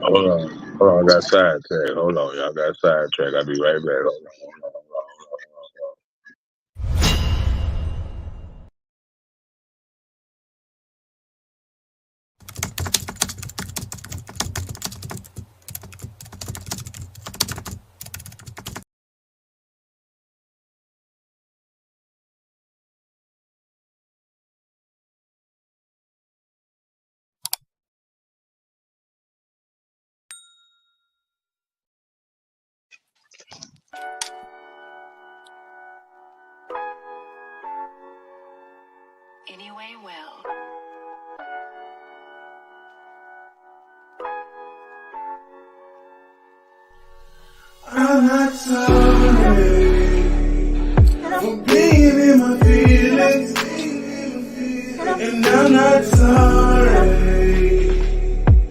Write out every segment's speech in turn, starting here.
Hold on. Hold on, I got sidetracked. Hold on, y'all got sidetracked. I'll be right back. Hold on. Anyway, well. I'm not sorry for being in my feelings, and I'm not sorry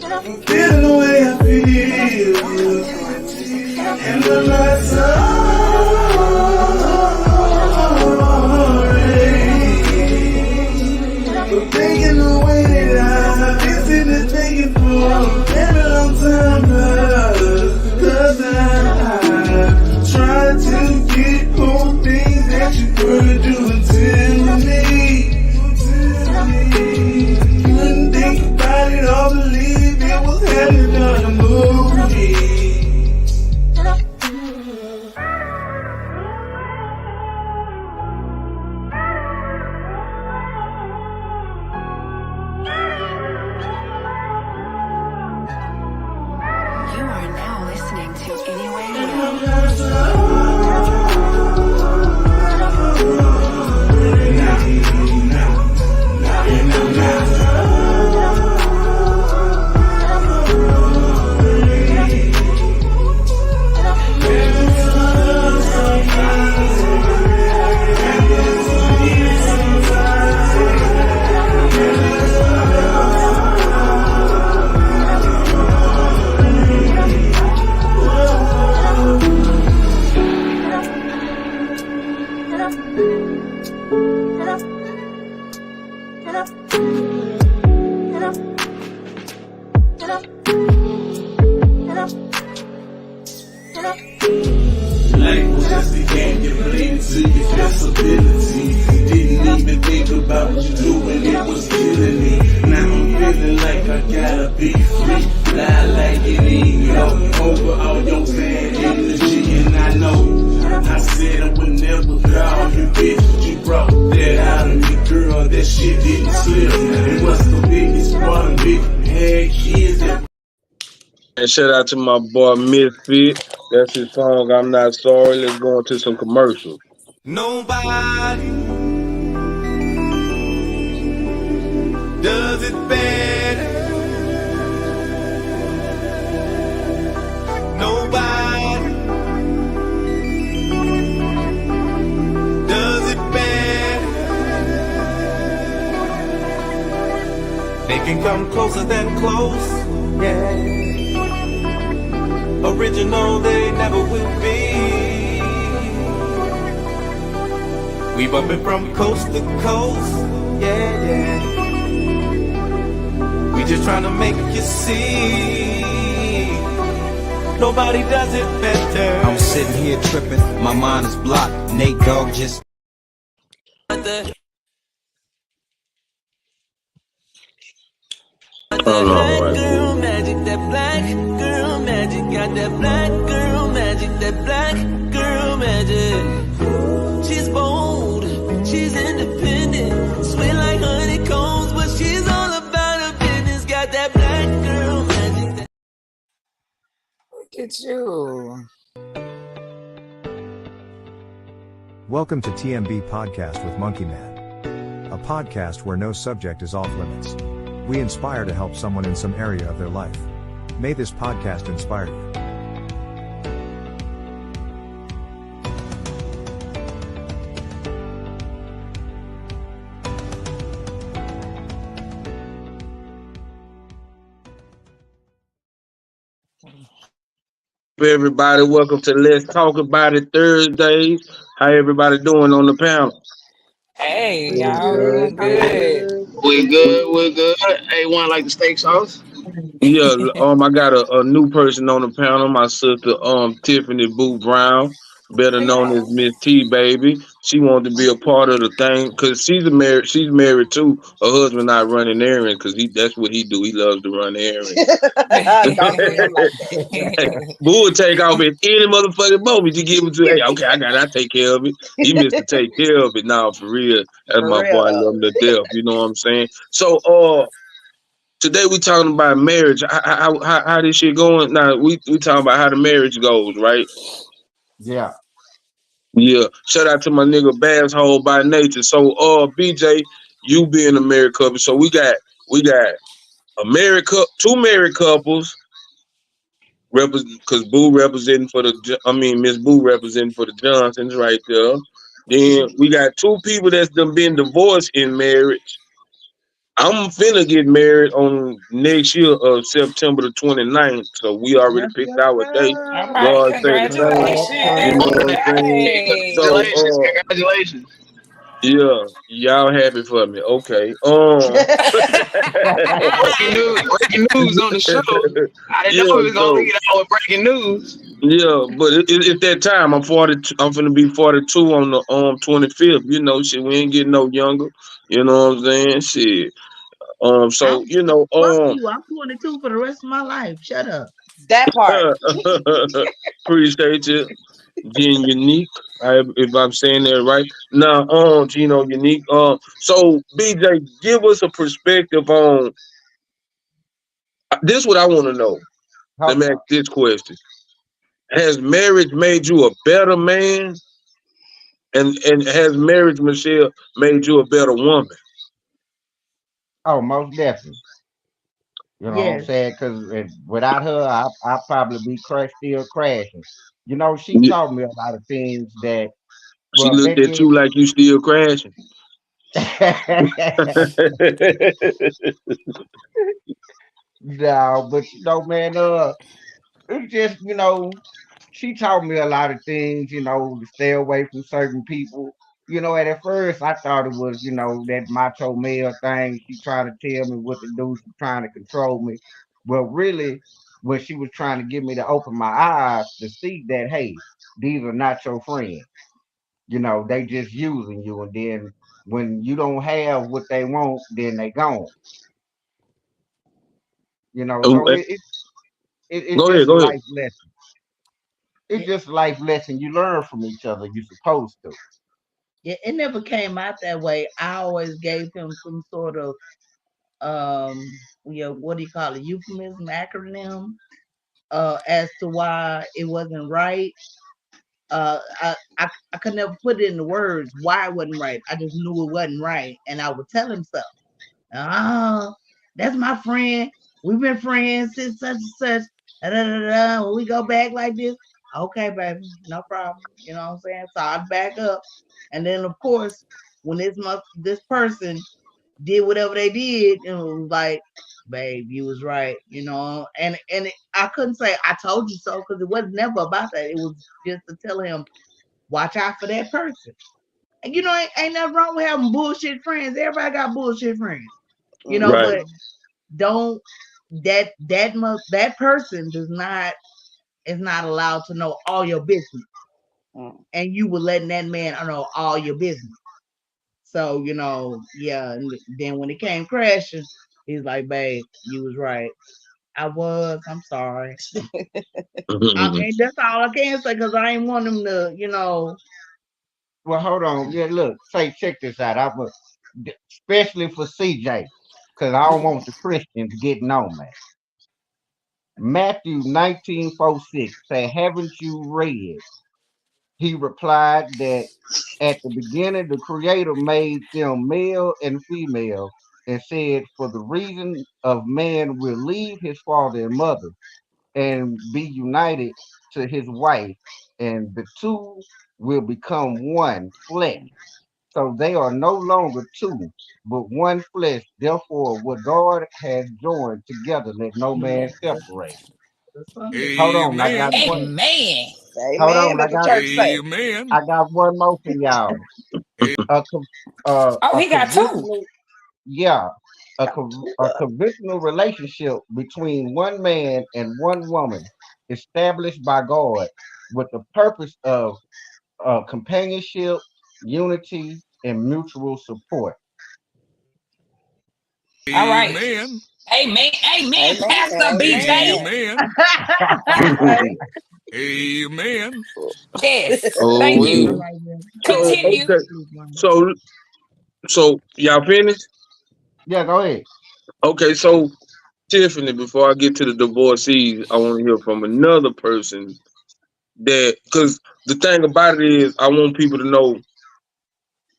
for feeling the way I feel, and I'm not sorry for thinking the way that I've been sitting and thinking for a very long time now. Cause I tried to get home things that you were doing to me. Couldn't think about it or believe it was happening on a movie. You are now listening to Anyway Well. Life was just a game, you played to your flexibility. Didn't even think about what you're doing, it was killing me. Now I'm feeling like I gotta be free. Fly like it ain't yo, over all your bad energy. And I know, I said I would never call you bitch, but you brought that out of me, girl. That shit didn't slip. And what's the biggest part of it? Had kids that And shout out to my boy Misfit. That's his song, I'm Not Sorry. Let's go into some commercials. nobody does it better. Nobody does it better. They can come closer than close, yeah. Original they never will be. We bumpin' from coast to coast, yeah, yeah. We just tryna make you see. Nobody does it better. I'm sitting here tripping, my mind is blocked. Nate Dogg just Hold on, right Girl quick. magic, that black girl magic, got that black girl magic, that black girl magic. She's bold, she's independent, sweet like honeycombs, but she's all about her business. Got that black girl magic. Look at you. Welcome to TMB Podcast with Monkey Man, a podcast where no subject is off limits. We inspire to help someone in some area of their life. May this podcast inspire you. Everybody, welcome to Let's Talk About It Thursdays. How everybody doing on the panel? Hey, We y'all good. doing good. We good. Hey, one like the steak sauce? Yeah, I got a new person on the panel. My sister, Tiffany Boo Brown, better Hey, known as y'all. Miss T Baby. She wanted to be a part of the thing because She's married too. Her husband not running errands because that's what he do. He loves to run errands. Don't do him like that. Boo would take off at any motherfucking moment you give him to. Hey, okay, I take care of it. He missed to take care of it now for real. That's For my real boy. I love though. him to death. You know what I'm saying? So, today we talking about marriage. How this shit going? Now we talking about how the marriage goes, right? Yeah. Yeah. Shout out to my nigga Bass Hole by nature. So BJ, you being a married couple. So we got a married couple, two married couples, because Boo representing for Miss Boo representing for the Johnsons right there. Then we got two people that's done been divorced in marriage. I'm finna get married on next year of September the 29th. So we already That's picked what's our day. All right, God up. say the same. You know congratulations. what I'm saying? So Hey. Congratulations. yeah, y'all happy for me. Okay. Breaking news on the show. I didn't know Yeah, we was gonna so lead out with breaking news. yeah, but it's that time. I'm 42. I'm finna be 42 on the 25th. You know, shit, we ain't getting no younger. You know what I'm saying? Shit. I'm So you know, fuck you. I'm 22 for the rest of my life. Shut up. That part. appreciate you. Being unique. If I'm saying that right. Now, Gino, unique. So BJ, give us a perspective on this. What I want to know. Let Hold me ask this question: has marriage made you a better man, and has marriage, Michelle, made you a better woman? Oh, most definitely. You know what I'm Yes. saying? Because without her, I probably be still crashing. You know, she Yeah, taught me a lot of things that, she well, looked back at you like you still crashing. no, but man, it's just, she taught me a lot of things, to stay away from certain people. And at first I thought it was, that macho male thing. She trying to tell me what to do. She trying to control me. But really, when she was trying to get me to open my eyes to see that, hey, these are not your friends. They just using you. And then when you don't have what they want, then they gone. Oh, So it's go ahead, just go ahead. life lesson. It's It, just life lesson you learn from each other. You're supposed to. it never came out that way. I always gave him some sort of what do you call it? Euphemism acronym as to why it wasn't right. I could never put it into words why it wasn't right. I just knew it wasn't right, and I would tell him so. Oh, that's my friend. We've been friends since such and such. Da, da, da, da. When we go back like this, okay, baby, no problem. You know what I'm saying? So I'd back up, and then of course, when this person did whatever they did, it was like, babe, you was right. I couldn't say I told you so because it was never about that. It was just to tell him watch out for that person. And ain't nothing wrong with having bullshit friends. Everybody got bullshit friends, Right. but don't that person does not is not allowed to know all your business, and you were letting that man know all your business. So yeah. And then when it came crashing, he's like, "Babe, you was right. I was. I'm sorry." And that's all I can say because I ain't want him to. Well, hold on. Yeah, look, check this out. Especially for CJ, because I don't want the Christians getting on me. Matthew 19:46 say, haven't you read? He replied that at the beginning the Creator made them male and female, and said, for the reason of man will leave his father and mother and be united to his wife, and the two will become one flesh. So they are no longer two, but one flesh. Therefore, what God has joined together, let no man separate. The Sunday. Hold on, I got Amen. one. Amen. Hold Amen. on, Let the church say. Amen. I got one more for y'all. A Oh, a he got two. conventional, yeah. a conventional relationship between one man and one woman established by God with the purpose of companionship, unity, and mutual support. All right. Amen. Amen. Amen, Amen. Pastor BJ. Amen. Amen. Okay. Amen. Yes. Oh, Thank All yeah. you. right then. So Continue. okay, so y'all finished? Yeah, go ahead. Okay, so Tiffany, before I get to the divorcees, I want to hear from another person that because the thing about it is I want people to know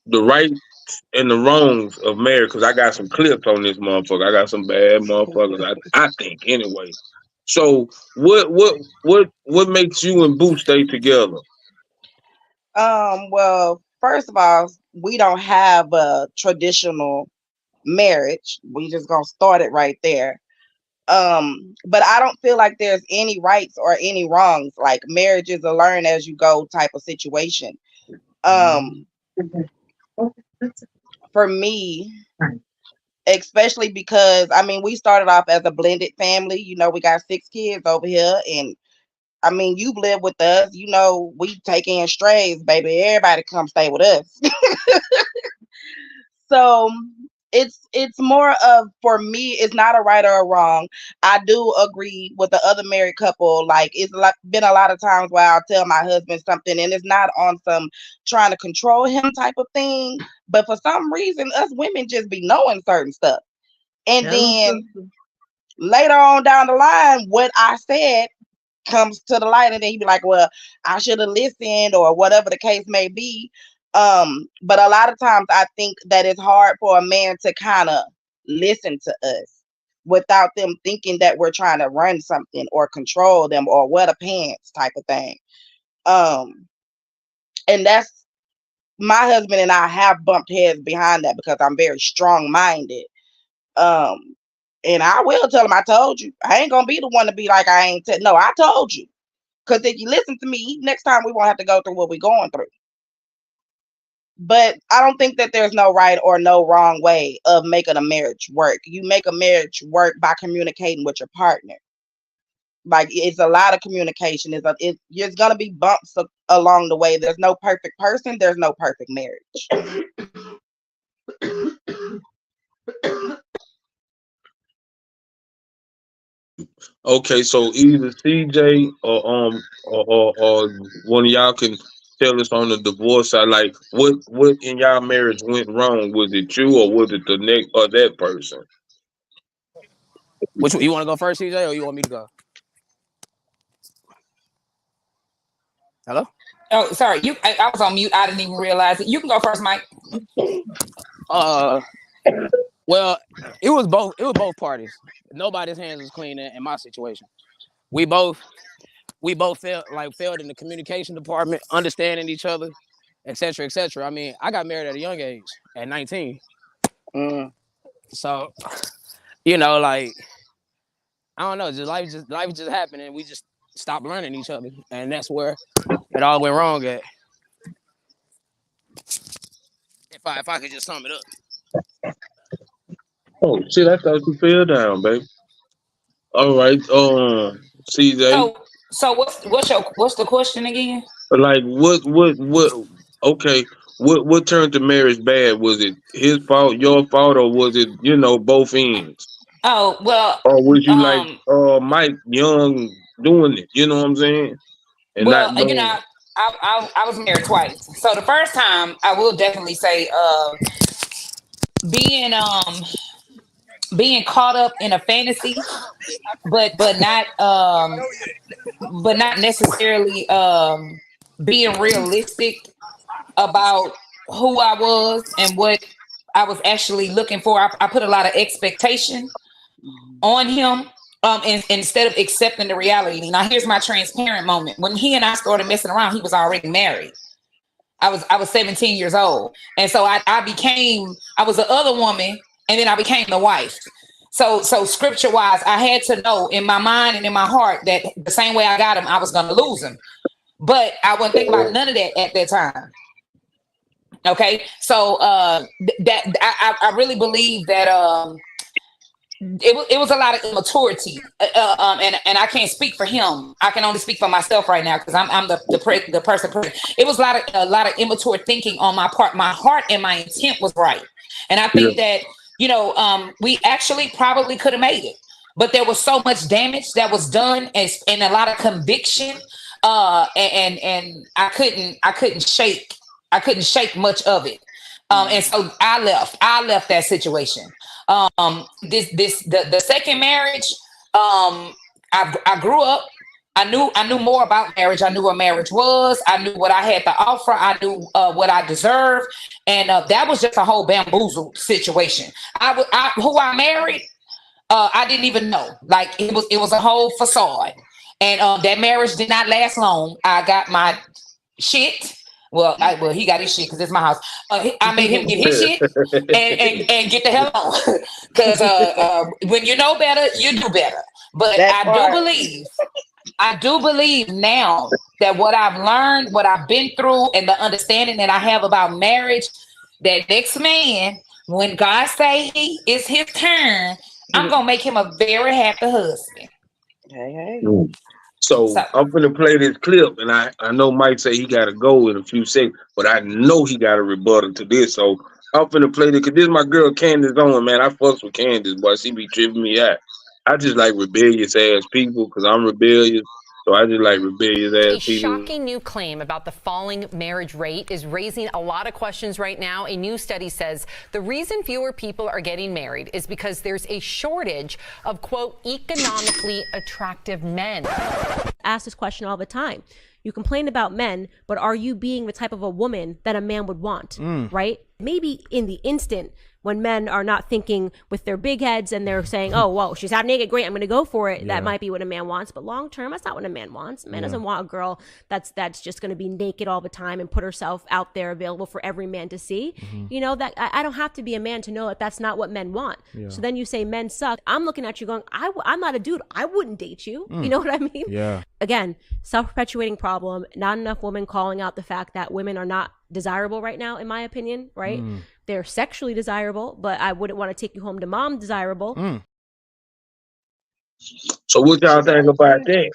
the right and the wrongs of marriage because I got some clips on this motherfucker. I got some bad motherfuckers. I think anyway. So what makes you and Boo stay together? Well, first of all, we don't have a traditional marriage. We just gonna start it right there. But I don't feel like there's any rights or any wrongs. Like marriage is a learn as you go type of situation. Um, for me, especially because I mean we started off as a blended family. You know, we got 6 kids over here, and I mean you've lived with us. You know, we take in strays, baby. Everybody come stay with us. So it's more of for me, it's not a right or a wrong. I do agree with the other married couple. Like it's like been a lot of times where I'll tell my husband something and it's not on some trying to control him type of thing. But for some reason, us women just be knowing certain stuff. And Tell them, then sister. later on down the line, what I said comes to the light and then he'd be like, well, I should have listened or whatever the case may be. But a lot of times I think that it's hard for a man to kind of listen to us without them thinking that we're trying to run something or control them or wear the pants type of thing. Um, and that's my husband and I have bumped heads behind that because I'm very strong minded. Um, and I will tell him, I told you. I ain't gonna be the one to be like, I ain't no, I told you. Because if you listen to me, next time we won't have to go through what we're going through. But I don't think that there's no right or no wrong way of making a marriage work. You make a marriage work by communicating with your partner. Like it's a lot of communication. It's gonna be bumps along the way. There's no perfect person. There's no perfect marriage. Okay, so either CJ or one of y'all can tell us on the divorce side, like what in y'all marriage went wrong? Was it you or was it the next or that person? Which you want to go first, CJ, or you want me to go? Hello. Oh, sorry. I was on mute. I didn't even realize it. You can go first, Mike. Uh, well, it was both. It was both parties. Nobody's hands was clean in my situation. We both failed in the communication department, understanding each other, etc., etc. I mean, I got married at a young age, at 19. Mm. So, you know, like I don't know, life just happened, and we just stopped learning each other, and that's where it all went wrong at. If I could just sum it up. Oh shit, I thought you fell down, baby. All right, CJ. So what's the question again? Like what okay, what turned the marriage bad? Was it his fault, your fault, or was it, both ends? Oh well, Or was you like um, Mike Young doing it, you know what I'm saying? And not you know, knowing. I was married twice. So the first time, I will definitely say, being being caught up in a fantasy, but not necessarily being realistic about who I was and what I was actually looking for. I put a lot of expectation on him. And instead of accepting the reality. Now here's my transparent moment. When he and I started messing around, he was already married. I was 17 years old. And so I was the other woman, and then I became the wife. So scripture wise, I had to know in my mind and in my heart that the same way I got him, I was gonna lose him. But I wasn't thinking about none of that at that time. Okay. So that I really believe that it was a lot of immaturity, and I can't speak for him. I can only speak for myself right now because I'm the person. It was a lot of immature thinking on my part. My heart and my intent was right, and I Yeah. think that we actually probably could have made it, but there was so much damage that was done, and a lot of conviction, and I couldn't shake much of it. And so I left that situation. The second marriage, I grew up. I knew more about marriage. I knew what marriage was. I knew what I had to offer. I knew what I deserved, and that was just a whole bamboozled situation. Who I married, I didn't even know. Like it was a whole facade, and that marriage did not last long. I got my shit. Well, he got his shit because it's my house. I made him get his shit and get the hell on. Because when you know better, you do better. But I do believe now that what I've learned, what I've been through, and the understanding that I have about marriage, that next man, when God say it's his turn, I'm gonna make him a very happy husband. Hey. So I'm gonna play this clip, and I know Mike say he gotta go in a few seconds, but I know he got a rebuttal to this. So I'm gonna play this because this is my girl Candace on, man. I fucks with Candace, boy. She be tripping me out. I just like rebellious ass people because I'm rebellious. So I just like rebellious ass A people. shocking new claim about the falling marriage rate is raising a lot of questions right now. A new study says the reason fewer people are getting married is because there's a shortage of, quote, economically attractive men. Ask this question all the time. You complain about men, but are you being the type of a woman that a man would want, right? Maybe in the instant when men are not thinking with their big heads and they're saying, oh, well, she's half naked, great, I'm going to go for it. Yeah. That might be what a man wants. But long term, that's not what a man wants. A man doesn't want a girl that's just going to be naked all the time and put herself out there available for every man to see. You know, that I don't have to be a man to know that that's not what men want. So then you say men suck. I'm looking at you going, I'm not a dude. I wouldn't date you. You know what I mean? Yeah. Again, self-perpetuating problem. Not enough women calling out the fact that women are not desirable right now, in my opinion, right? They're sexually desirable, but I wouldn't want to take you home to mom desirable. So what y'all think about that?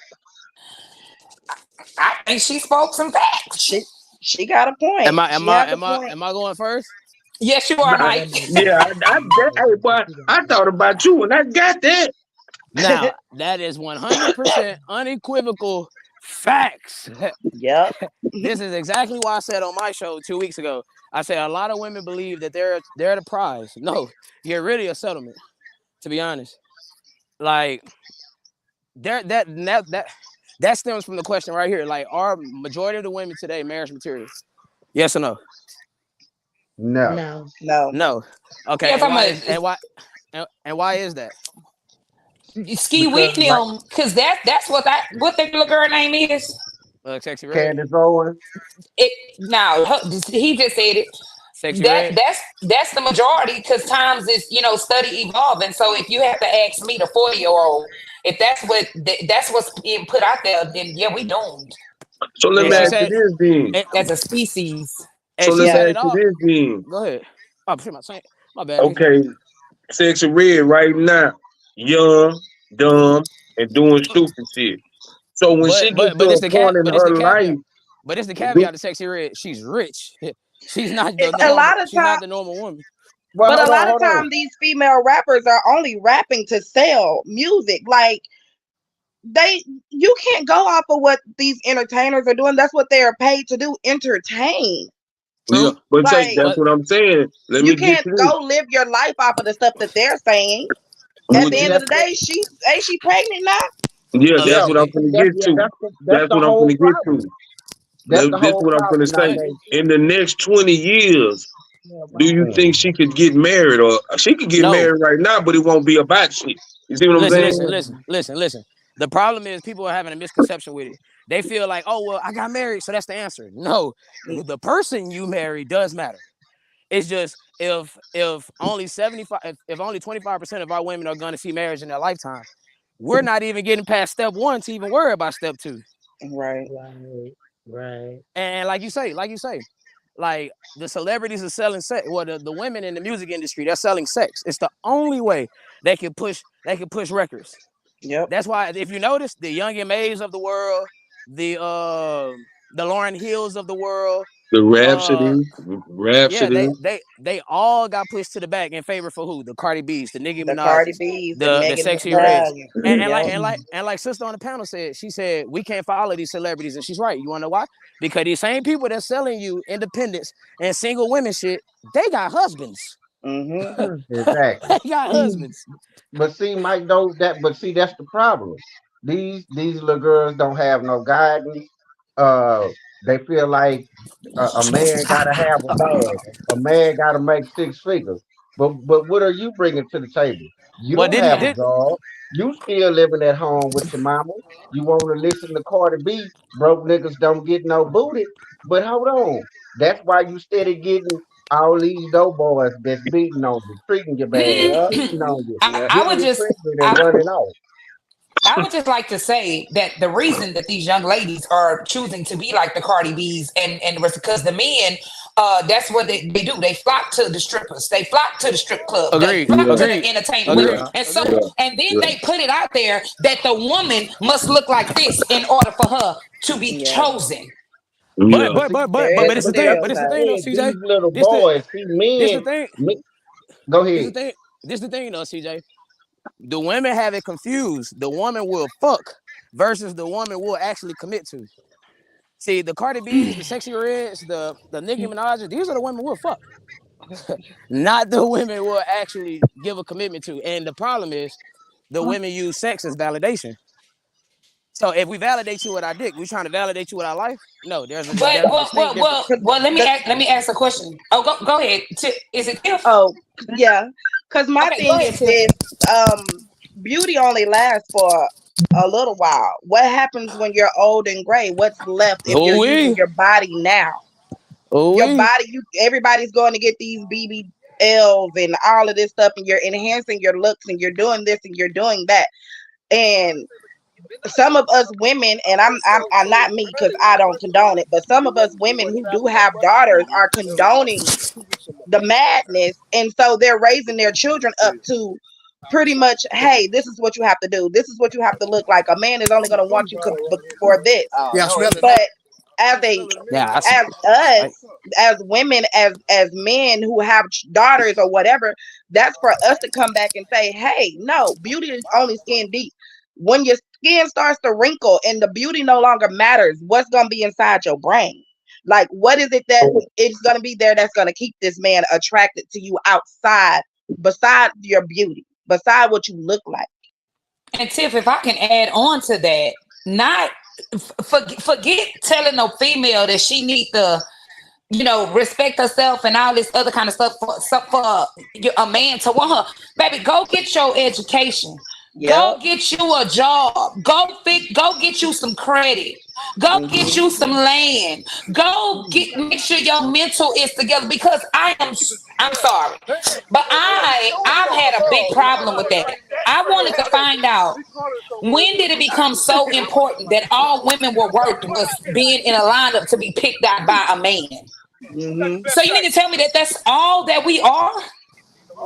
I think she spoke some facts. She got a point. Am I going first? Yes, you are, Mike. Yeah, hey, boy, I thought about you when I got that. Now, that is 100% unequivocal facts. Yep. This is exactly why I said on my show 2 weeks ago, I said a lot of women believe that they're the prize. No, you're really a settlement, to be honest. Like, that stems from the question right here. Like, are majority of the women today marriage material? Yes or no? No. Okay. Yes, and why is that? Ski with them, because that's what the little girl name is. Sexy Red. Candace Owens. He just said it. Sexy Red. That's the majority, because times is study evolving. So if you have to ask me, the 40-year-old, if that's what's being put out there, then yeah, we doomed. So let me ask you this then. As a species. So let's ask you this then. Go ahead. Oh, my bad. Okay, Sexy Red right now, young, dumb, and doing stupid shit. So when she gets to a point in her life, but it's the caveat to Sexy Red. She's rich. She's not the normal woman. But a lot of times these female rappers are only rapping to sell music. Like you can't go off of what these entertainers are doing. That's what they are paid to do, entertain. Yeah, but that's what I'm saying. You can't go live your life off of the stuff that they're saying. At the end of the day, ain't she pregnant now? Yeah, that's what I'm gonna get to. That's what I'm gonna get to. That's what I'm gonna say. In the next 20 years, do you think she could get married, or she could get married right now, but it won't be about shit? You see what I'm saying? Listen. The problem is people are having a misconception with it. They feel like, oh well, I got married, so that's the answer. No, the person you marry does matter. It's just if only 25% of our women are going to see marriage in their lifetime, we're not even getting past step 1 to even worry about step 2. Right. And like you say, like the celebrities are selling sex. Well, the women in the music industry, they're selling sex. It's the only way they can push records. Yep. That's why if you notice, the Young and Mays of the world, the Lauryn Hills of the world, The uh yeah, Rhapsody. they all got pushed to the back in favor for who? The Cardi B's, the Nicki The Cardi Minaj's, B's, the the Megan Thee Sexy Reds. Stallion. And Yep. like sister on the panel said, she said we can't follow these celebrities, and she's right. You wanna know why? Because these same people that's selling you independence and single women shit, they got husbands. Exactly. They got husbands. But see, Mike, though but see, that's the problem. These little girls don't have no guidance. Uh, they feel like a man gotta have a bag. A man gotta make six figures. But what are you bringing to the table? You But don't didn't have a did job. You still living at home with your mama. You want to listen to Cardi B? Broke niggas don't get no booty. But hold on, that's why you steady getting all these dope boys that's beating on you, treating you bad, Yep. cheating on you, Yep. I getting would you just pregnant and I, running off. I would just like to say that the reason that these young ladies are choosing to be like the Cardi B's and because the men, that's what they do. They flock to the strippers. They flock to the strip club. They agreed, flock to Yeah, the agreed, entertainment. agreed, yeah, And so, agreed. yeah, and then yeah. they put it out there that the woman must look like this in order for her to be Yeah. chosen. But Yeah. but See, but but but There's but the it's the but thing. that's But what it's I the stereotype. thing though, said. CJ. These little This the boys, see this the men. thing. Go This the ahead. thing. This the thing though, CJ. The women have it confused. The woman will fuck versus the woman will actually commit to. See, the Cardi B's, the Sexy Reds, the Nicki Minaj, these are the women we'll fuck. Not the women will actually give a commitment to. And the problem is the women use sex as validation. So if we validate you with our dick, we trying to validate you with our life? No, But there's a distinct difference. The, let me ask a question. Oh, go ahead. Is it Tiff? oh, yeah. Because my Okay, go thing ahead, is Tiff. this: beauty only lasts for a little while. What happens when you're old and gray? What's left if you're Oh using we, your body now? oh Your we. body, everybody's going to get these BBLs and all of this stuff, and you're enhancing your looks, and you're doing this and you're doing that. And some of us women, and I'm not me because I don't condone it, but some of us women who do have daughters are condoning the madness, and so they're raising their children up to pretty much, hey, this is what you have to do, this is what you have to look like. A man is only going to want you for this. But as a Yeah, as us, as women, as men who have daughters or whatever, that's for us to come back and say, hey, no, beauty is only skin deep. When your skin starts to wrinkle and the beauty no longer matters, what's going to be inside your brain? Like, what is it that it's going to be there that's going to keep this man attracted to you outside, beside your beauty, beside what you look like? And Tiff, if I can add on to that, not forget telling no female that she need to, respect herself and all this other kind of stuff for a man to want her. Baby, go get your education. Go Yep. get you a job. Go get you some credit. Go get you some land. Make sure your mental is together, because I'm sorry, but I've had a big problem with that. I wanted to find out, when did it become so important that all women were worth was being in a lineup to be picked out by a man? Mm-hmm. So you mean to tell me that that's all that we are,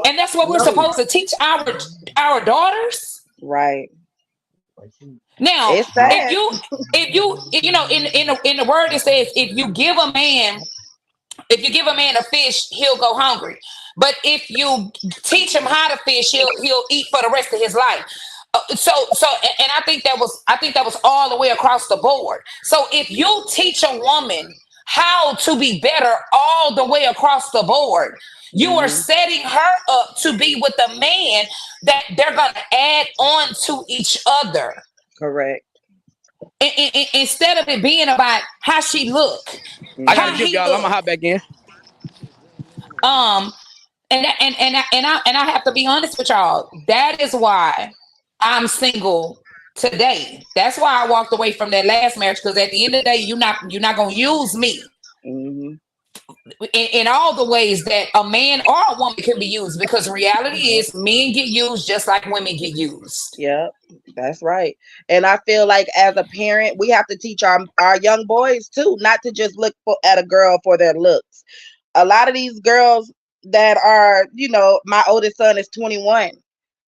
and that's what we're No, supposed to teach our daughters? Right. Now, It's sad. if you in the word it says, if you give a man a fish, he'll go hungry. But if you teach him how to fish, he'll eat for the rest of his life. And I think that was all the way across the board. So if you teach a woman how to be better all the way across the board, you are setting her up to be with a man that they're going to add on to each other. Correct. Instead of it being about how she look, I gotta how give he y'all. I'm gonna look. hop back in. And I have to be honest with y'all. That is why I'm single today. That's why I walked away from that last marriage, because at the end of the day, you're not gonna use me. Mm-hmm. in all the ways that a man or a woman can be used, because reality is men get used just like women get used. Yep, that's right. And I feel like as a parent, we have to teach our young boys too, not to just look at a girl for their looks. A lot of these girls that are, my oldest son is 21.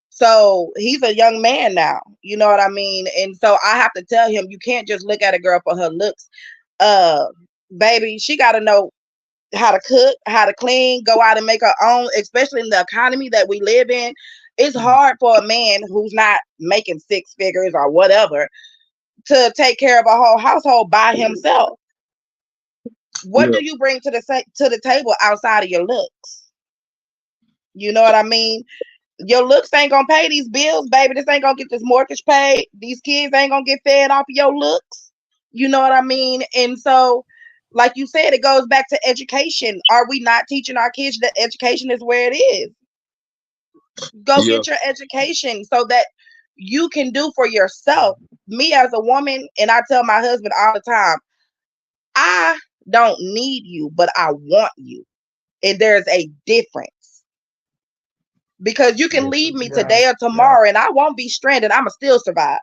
So he's a young man now. You know what I mean? And so I have to tell him, you can't just look at a girl for her looks. Uh, baby, she got to know how to cook, how to clean, go out and make her own, especially in the economy that we live in. It's hard for a man who's not making six figures or whatever to take care of a whole household by himself. What Yeah, do you bring to the table outside of your looks? You know what I mean? Your looks ain't gonna pay these bills, baby. This ain't gonna get this mortgage paid. These kids ain't gonna get fed off of your looks. You know what I mean? And so, like you said, it goes back to education. Are we not teaching our kids that education is where it is? Go yeah, get your education so that you can do for yourself. Me as a woman, and I tell my husband all the time, I don't need you, but I want you. And there's a difference. Because you can leave me Yeah, today or yeah. tomorrow and I won't be stranded. I'ma still survive.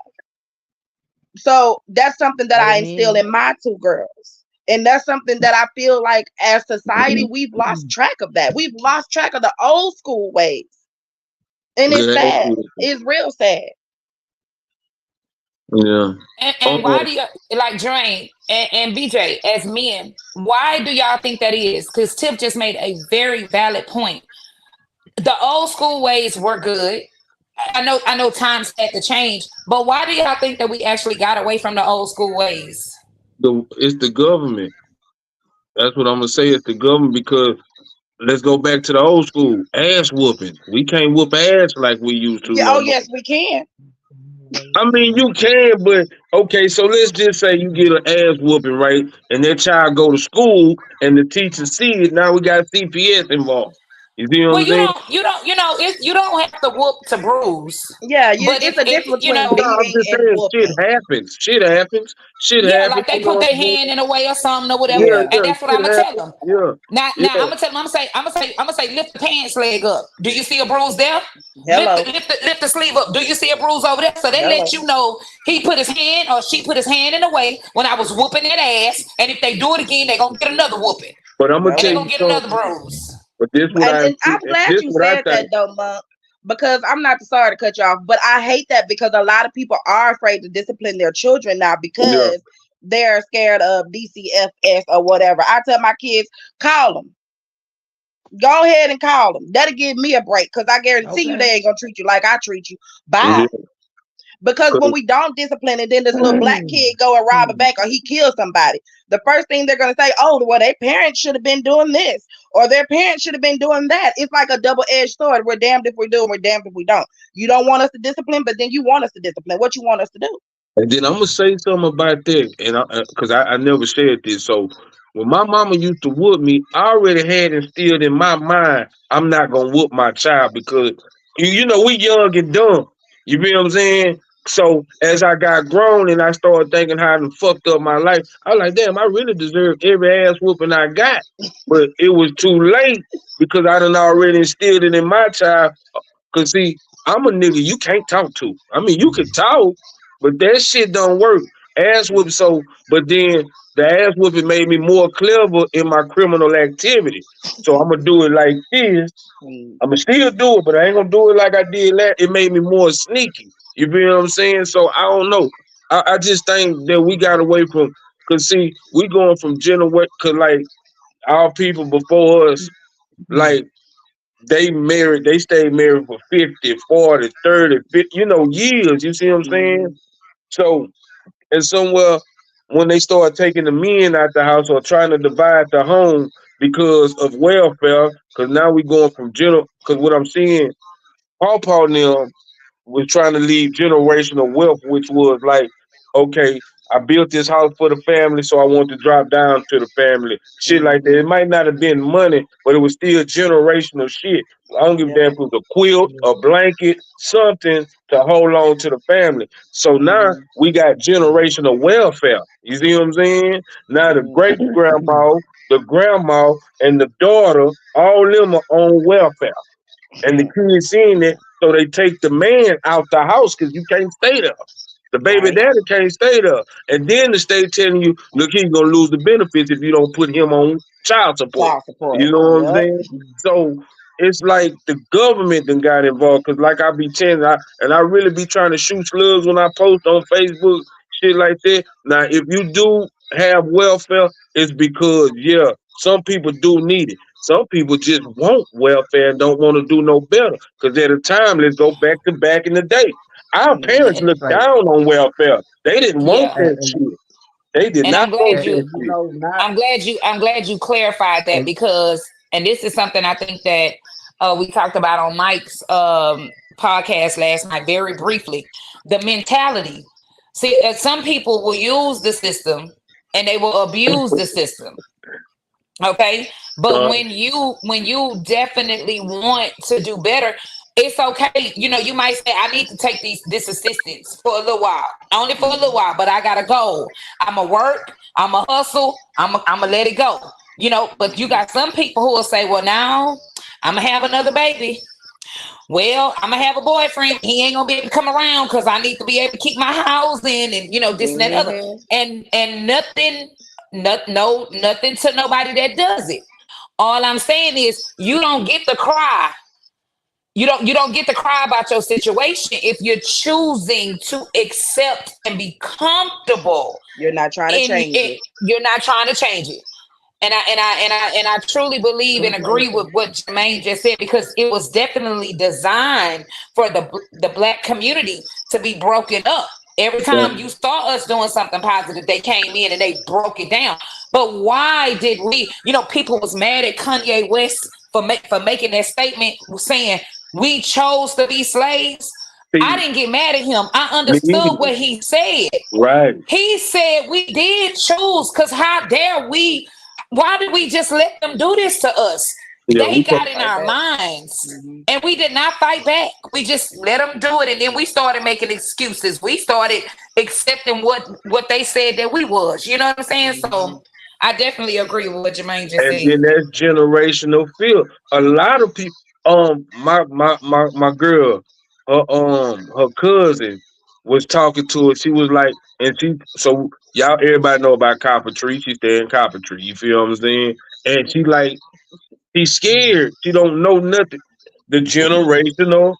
So that's something that I instill Amen. in my two girls. And that's something that I feel like as society, we've lost track of that. We've lost track of the old school ways. And it's yeah, sad. It's real sad. yeah. And why do you like Drain and BJ as men? Why do y'all think that is? Because Tip just made a very valid point. The old school ways were good. I know times had to change, but why do y'all think that we actually got away from the old school ways? It's the government. That's what I'm gonna say. It's the government because let's go back to the old school ass whooping. We can't whoop ass like we used to Yeah, no oh more. yes, we can. I mean, you can, but okay. So let's just say you get an ass whooping, right? And that child go to school, and the teacher see it. Now we got CPS involved. You see what Well, I'm saying? you don't have to whoop to bruise. Yeah, But it's a if difference between No, I'm beating just and saying shit whooping. happens. Shit happens. Shit yeah, happens. like they You know put what their I'm saying? hand in a way or something or whatever, Yeah, Yeah. and yeah, that's what shit I'm gonna tell happens. them. Yeah, Now yeah. I'm gonna say lift the pants leg up. Do you see a bruise there? Hello. Lift the sleeve up. Do you see a bruise over there? So they let Hello. you know he put his hand or she put his hand in the way when I was whooping that ass. And if they do it again, they gonna get another whooping But I'm gonna and they tell Hello. gonna you get another something. bruise. But this what And I and I'm glad this you what I said that think. though, Monk, because I'm not sorry to cut you off, but I hate that because a lot of people are afraid to discipline their children now Yeah. because they're scared of DCFS or whatever. I tell my kids, call them. Go ahead and call them. That'll give me a break because I guarantee you Okay. they ain't gonna treat you like I treat you. Yeah. Bye. Because 'Cause when we don't discipline and then this little black kid go and rob a bank or he kills somebody, the first thing they're gonna say, oh, well, their parents should have been doing this or their parents should have been doing that. It's like a double-edged sword. We're damned if we do and we're damned if we don't. You don't want us to discipline, but then you want us to discipline. What you want us to do? And then I'm gonna say something about that, and because I never said this. So when my mama used to whoop me, I already had instilled in my mind I'm not gonna whoop my child because you know we young and dumb. You feel what I'm saying? So as I got grown and I started thinking how I done fucked up my life, I was like, damn, I really deserve every ass whooping I got. But it was too late because I done already instilled it in my child. Cause see, I'm a nigga you can't talk to. I mean, you can talk, but that shit don't work. Ass whooping. So, but then the ass whooping made me more clever in my criminal activity. So I'm gonna do it like this. I'm gonna still do it, but I ain't gonna do it like I did that. It made me more sneaky. You feel what I'm saying? So I don't know. I just think that we got away from. Cause see, we going from generation. Cause like our people before us, like they stayed married for 50, 40, 30, 50, years. You see what I'm saying? Mhm. So, and somewhere when they start taking the men out the house or trying to divide the home because of welfare, because now we going from because what I'm seeing, Paw now was trying to leave generational wealth, which was like, okay, I built this house for the family, so I want to drop down to the family. Shit like that. It Mhm. might not have been money, but it was still generational shit. I don't give a damn Yeah. if it was a quilt, a blanket, something to hold on to the family. So now Mhm. we got generational welfare. You see what I'm saying? Now the great Mhm. grandma the grandma, and the daughter, all them are on welfare. And the kids seeing it, so they take the man out the house because you can't stay there. The baby Right. daddy can't stay there. And then the state telling you, look, he's gonna lose the benefits if you don't put him on child support. Child support. You know what I'm Yep. saying? So it's like the government then got involved because like I be telling I really be trying to shoot slugs when I post on Facebook, shit like that. Now if you do have welfare, it's because yeah, some people do need it. Some people just want welfare and don't want to do no better. Because at a time, let's go back in the day. Our parents Mhm. looked Say, down on welfare. They didn't want Yeah. that and, shit. They did And not I'm want glad and, that you and you shit. know, not I'm glad you clarified that and, because and this is something I think that we talked about on Mike's podcast last night very briefly. The mentality. See, some people will use the system and they will abuse the system. Okay, but Uh, when you definitely want to do better, it's okay. You might say I need to take this assistance for a little while, only for a little while, but I gotta go. I'ma work, I'ma hustle, I'ma let it go. But you got some people who will say, well, now I'm gonna have another baby. Well, I'm gonna have a boyfriend. He ain't gonna be able to come around because I need to be able to keep my house in, and this and that and other, Mhm. and nothing, nothing to nobody that does it. All I'm saying is you don't get to cry. You don't get to cry about your situation if you're choosing to accept and be comfortable You're not trying to change in it. you're not trying to change it. And I truly believe and agree with what Jermaine just said because it was definitely designed for the black community to be broken up. Every time you saw us doing something positive, they came in and they broke it down. But why did we? People was mad at Kanye West for making that statement, saying we chose to be slaves. I see, didn't get mad at him. I me understood either. what he said. Right. He said we did choose because how dare we? Why did we just let them do this to us? Yeah, They we got talk. in Right our back. minds Mhm. and we did not fight back. We just let them do it. And then we started making excuses. We started accepting what they said that we was. You know what I'm saying? Mhm. So I definitely agree with what Jermaine just And said. then that's generational fear. A lot of people, my girl, her cousin was talking to her. She was like, and so y'all, everybody know about carpentry. She stay in carpentry. You feel what I'm saying? And she like, she's scared. She don't know nothing. The generational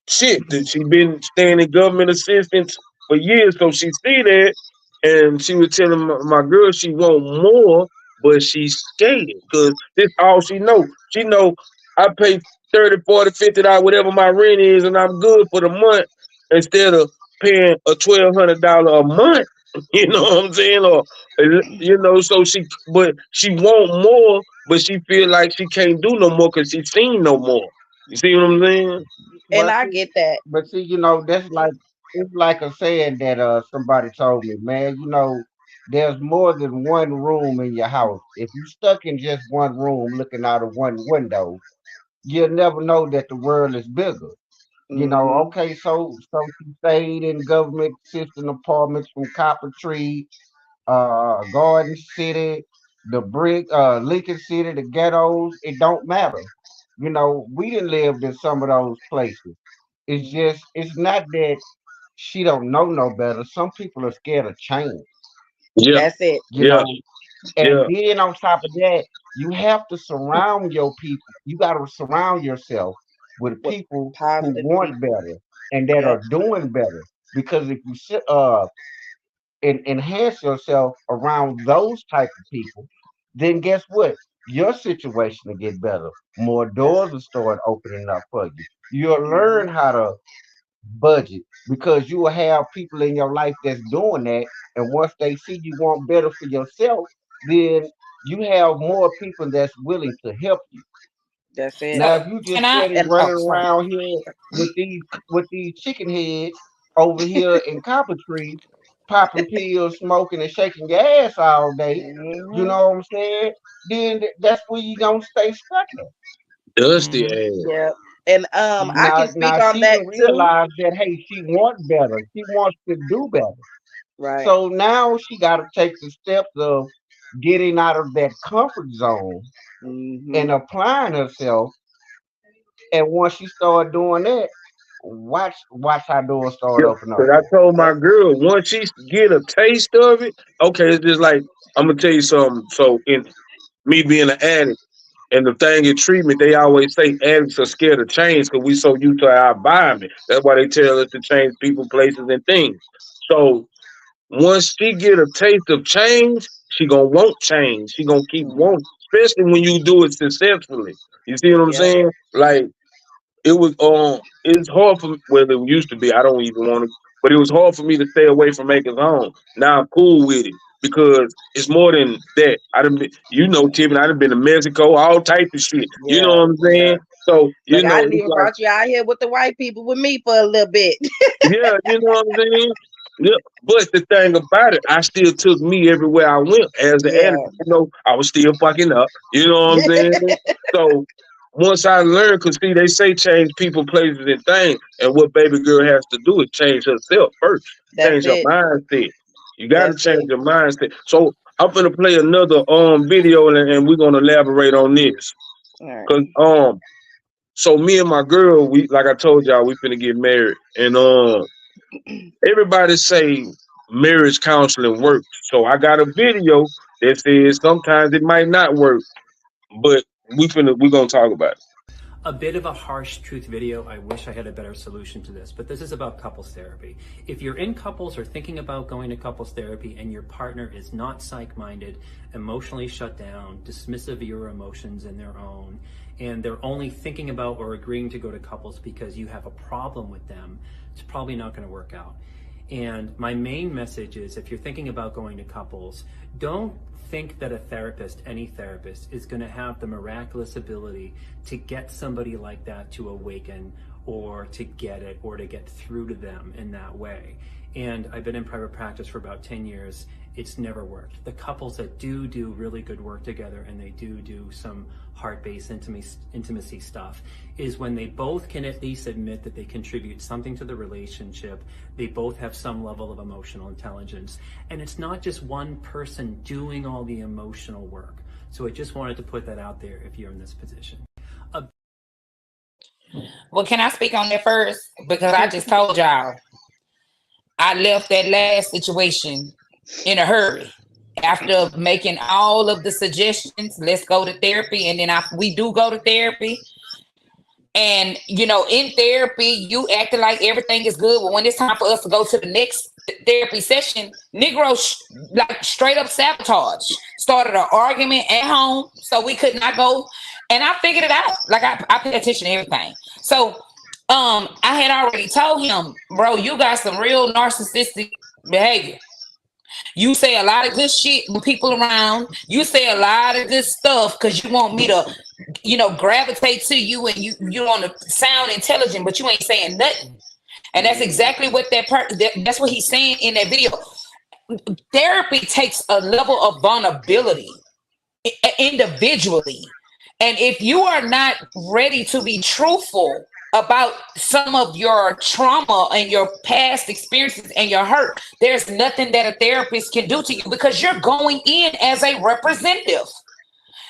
shit that she been staying in government assistance for years, so she see that, and she was telling my girl she want more, but she's scared because this all she know. She know I pay 30, 40, $50, whatever my rent is, and I'm good for the month instead of paying a $1,200 a month. You know what I'm saying? Or so but she want more, but she feel like she can't do no more because she seen no more. You see what I'm saying? And but I see, get that. but see, that's like it's like a saying that somebody told me, man. There's more than one room in your house. If you stuck in just one room looking out of one window, you'll never know that the world is bigger. Mhm. Okay, so she stayed in government system apartments from Copper Tree, Garden City, the brick, Lincoln City, the ghettos. It don't matter. We didn't live in some of those places. It's not that she don't know no better. Some people are scared of change. Yeah, That's it. You yeah, know, and yeah. then on top of that, you have to surround your people. You got to surround yourself with With people who positive want people. better and that Yep. are doing better. Because if you enhance yourself around those type of people, then guess what? Your situation will get better. More That's doors will start opening up for you. You'll learn mhm. how to budget because you will have people in your life that's doing that. And once they see you want better for yourself, then you have more people that's willing to help you. That's it. Now, if So you can just I? steady And running Oh, sorry. around here with these chicken heads over here in Copper Tree, popping pills, smoking, and shaking your ass all day, you mhm. know what I'm saying? Then that's where you gonna stay stuck at. Dusty Mhm. ass. Yep. And I Now, can speak now on she that didn't too. realize that hey, she wants better. She wants to do better. Right. So now she got to take the steps of getting out of that comfort zone and applying herself. And once she started doing that, watch how doors start Yeah, opening up because I for told my girl once she get a taste of it, okay, it's just like I'm gonna tell you something. So in me being an addict and the thing in treatment, they always say addicts are scared of change because we so used to our environment. That's why they tell us to change people, places, and things. So once she get a taste of change, she gonna want change. She gonna keep wanting, especially when you do it successfully. You see what I'm Yeah, saying? Like it was it's hard for well it used to be, I don't even want to, but it was hard for me to stay away from making home. Now I'm cool with it because it's more than that. I done been, you know, Tiffany, I done been to Mexico, all type of shit. You know yeah, what I'm yeah. saying? So, you Look, I know, didn't it's even like brought you out here with the white people with me for a little bit. yeah, you know what I'm saying? Yeah. But the thing about it, I still took me everywhere I went as an Yeah. addict. You know, I was still fucking up. You know what I'm saying? So once I learned, because see, they say change people, places, and things. And what baby girl has to do is change herself first, That's change her it. mindset. You got to That's change it. your mindset. So I'm going to play another video and we're going to elaborate on this. All right. Because so me and my girl, we like I told y'all, we finna get married. And everybody say marriage counseling works. So I got a video that says sometimes it might not work, but we're gonna talk about it. A bit of a harsh truth video. I wish I had a better solution to this, but this is about couples therapy. If you're in couples or thinking about going to couples therapy and your partner is not psych-minded, emotionally shut down, dismissive of your emotions and their own, and they're only thinking about or agreeing to go to couples because you have a problem with them, it's probably not going to work out. And my main message is, if you're thinking about going to couples, don't think that a therapist, any therapist, is going to have the miraculous ability to get somebody like that to awaken or to get it or to get through to them in that way. And I've been in private practice for about 10 years. It's never worked. The couples that do really good work together and they do some heart-based intimacy stuff is when they both can at least admit that they contribute something to the relationship. They both have some level of emotional intelligence. And it's not just one person doing all the emotional work. So I just wanted to put that out there if you're in this position. Well, can I speak on that first? Because I just told y'all I left that last situation in a hurry after making all of the suggestions. Let's go to therapy, and then we do go to therapy. And you know, in therapy, you acting like everything is good, but when it's time for us to go to the next therapy session, Negro like straight up sabotage. Started an argument at home, so we could not go. And I figured it out. Like I pay attention to everything. So I had already told him, bro, you got some real narcissistic behavior. You say a lot of good shit when people around. You say a lot of good stuff because you want me to, you know, gravitate to you, and you want to sound intelligent, but you ain't saying nothing. And that's exactly what that's what he's saying in that video. Therapy takes a level of vulnerability individually. And if you are not ready to be truthful about some of your trauma and your past experiences and your hurt, there's nothing that a therapist can do to you because you're going in as a representative.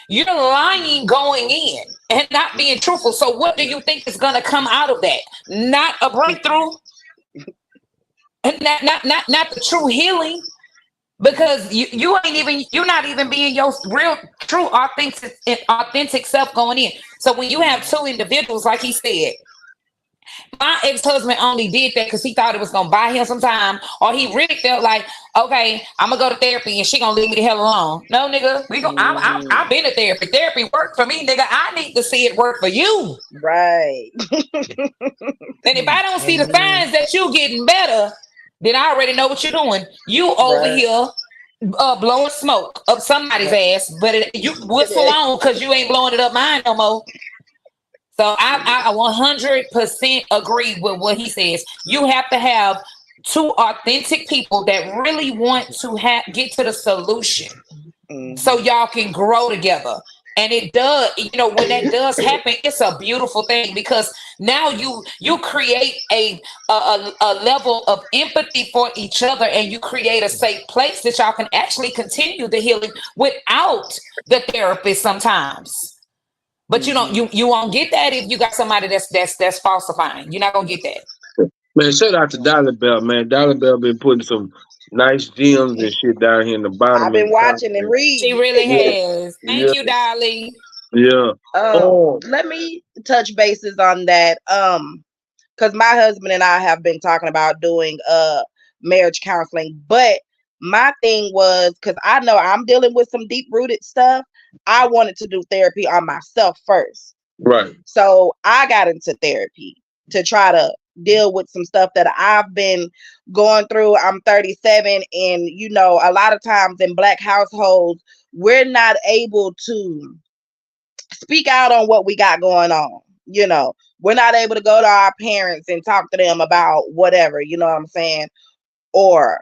You're lying going in and not being truthful. So what do you think is going to come out of that? Not a breakthrough, and not the true healing. Because you're not even being your real, true, authentic self going in. So when you have two individuals, like he said, my ex-husband only did that because he thought it was gonna buy him some time, or he really felt like, okay, I'm gonna go to therapy and she gonna leave me the hell alone. No, nigga, I've been to therapy. Therapy worked for me, nigga. I need to see it work for you. Right. And if I don't see the signs that you getting better, then I already know what you're doing. You over here blowing smoke up somebody's ass, but you whistle on because you ain't blowing it up mine no more. So I 100% agree with what he says. You have to have two authentic people that really want to get to the solution, so y'all can grow together. And it does, you know, when that does happen, it's a beautiful thing because Now you create a level of empathy for each other, and you create a safe place that y'all can actually continue the healing without the therapist sometimes. But you don't you won't get that if you got somebody that's falsifying. You're not gonna get that. Man, shout out to Dollar Bell, man. Dollar Bell been putting some nice gems and shit down here in the I've bottom of been the watching and comment. She reading. really Yeah, has. Thank yeah, you, Dolly. yeah. Oh, Let me touch bases on that. Because my husband and I have been talking about doing marriage counseling, but my thing was, because I know I'm dealing with some deep rooted stuff, I wanted to do therapy on myself first. right. So I got into therapy to try to deal with some stuff that I've been going through. I'm 37, and a lot of times in Black households, we're not able to speak out on what we got going on. We're not able to go to our parents and talk to them about whatever, you know what I'm saying? Or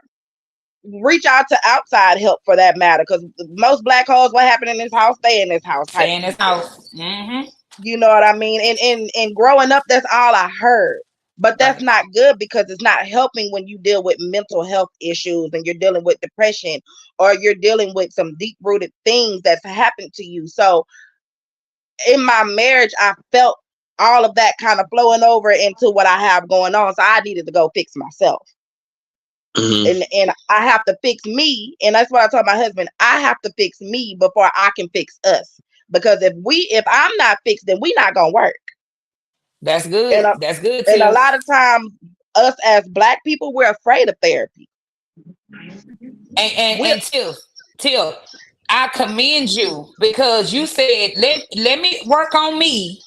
reach out to outside help for that matter. Because most Black hoes, what happened in this house, stay in this house type Stay in this people. house. Mm-hmm. You know what I mean? And growing up, that's all I heard. But that's Right. not good, because it's not helping when you deal with mental health issues and you're dealing with depression, or you're dealing with some deep rooted things that's happened to you. So in my marriage, I felt all of that kind of flowing over into what I have going on. So I needed to go fix myself. Hmm. And I have to fix me. And that's what I told my husband. I have to fix me before I can fix us. Because if I'm not fixed, then we not gonna work. That's And good. a, That's good, and a Tiff. lot of times, us as Black people, we're afraid of therapy. We're And Tiff, I commend you because you said let me work on me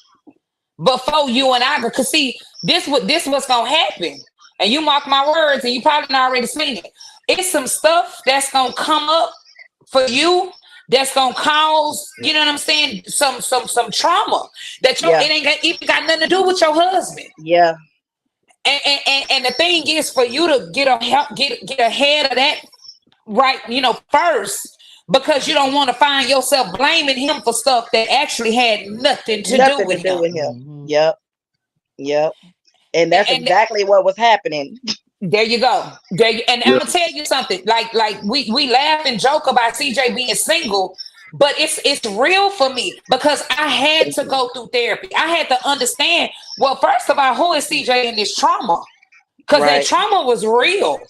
before you and I go. Cause see, this what's gonna happen. And you mark my words, and you probably done already seen it. It's some stuff that's gonna come up for you that's gonna cause, you know what I'm saying, some trauma that yeah, it ain't even got nothing to do with your husband. yeah, And the thing is for you to get ahead of that right, first, because you don't want to find yourself blaming him for stuff that actually had nothing to do nothing to with do him. with him. Yep, yep. And that's And exactly what was happening. there you go. And I'm Yeah. gonna tell you something. Like we laugh and joke about CJ being single, but it's real for me because I had to go through therapy. I had to understand. Well, first of all, who is CJ in this trauma? Because that Right, trauma was real.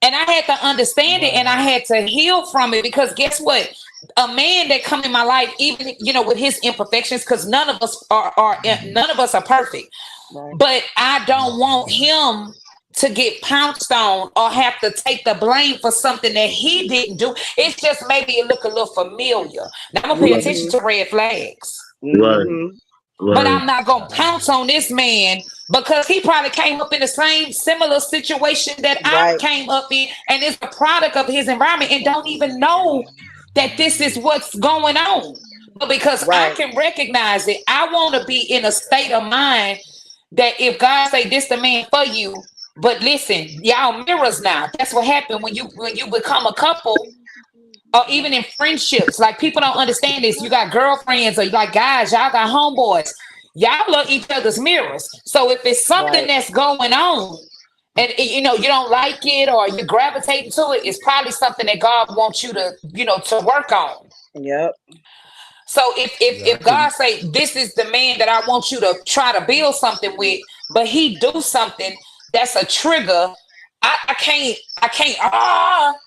And I had to understand it and I had to heal from it because guess what? A man that come in my life, even with his imperfections, because none of us are perfect. right. But I don't want him to get pounced on or have to take the blame for something that he didn't do. It's just maybe it look a little familiar. Now I'm gonna pay Right. attention Mhm, to red flags. Right. mhm. But Right. I'm not gonna pounce on this man because he probably came up in the same similar situation that I Right, came up in, and it's a product of his environment, and don't even know that this is what's going on. But because I right. can recognize it, I want to be in a state of mind that if God say this the man for you, but listen, y'all mirrors now. That's what happened when you become a couple or even in friendships. Like people don't understand this. You got girlfriends or you got guys, y'all got homeboys. Y'all are each other's mirrors. So if it's something Right. that's going on and you don't like it or you gravitate to it, it's probably something that God wants you to work on. Yep. So if God say this is the man that I want you to try to build something with, but he do something that's a trigger, I can't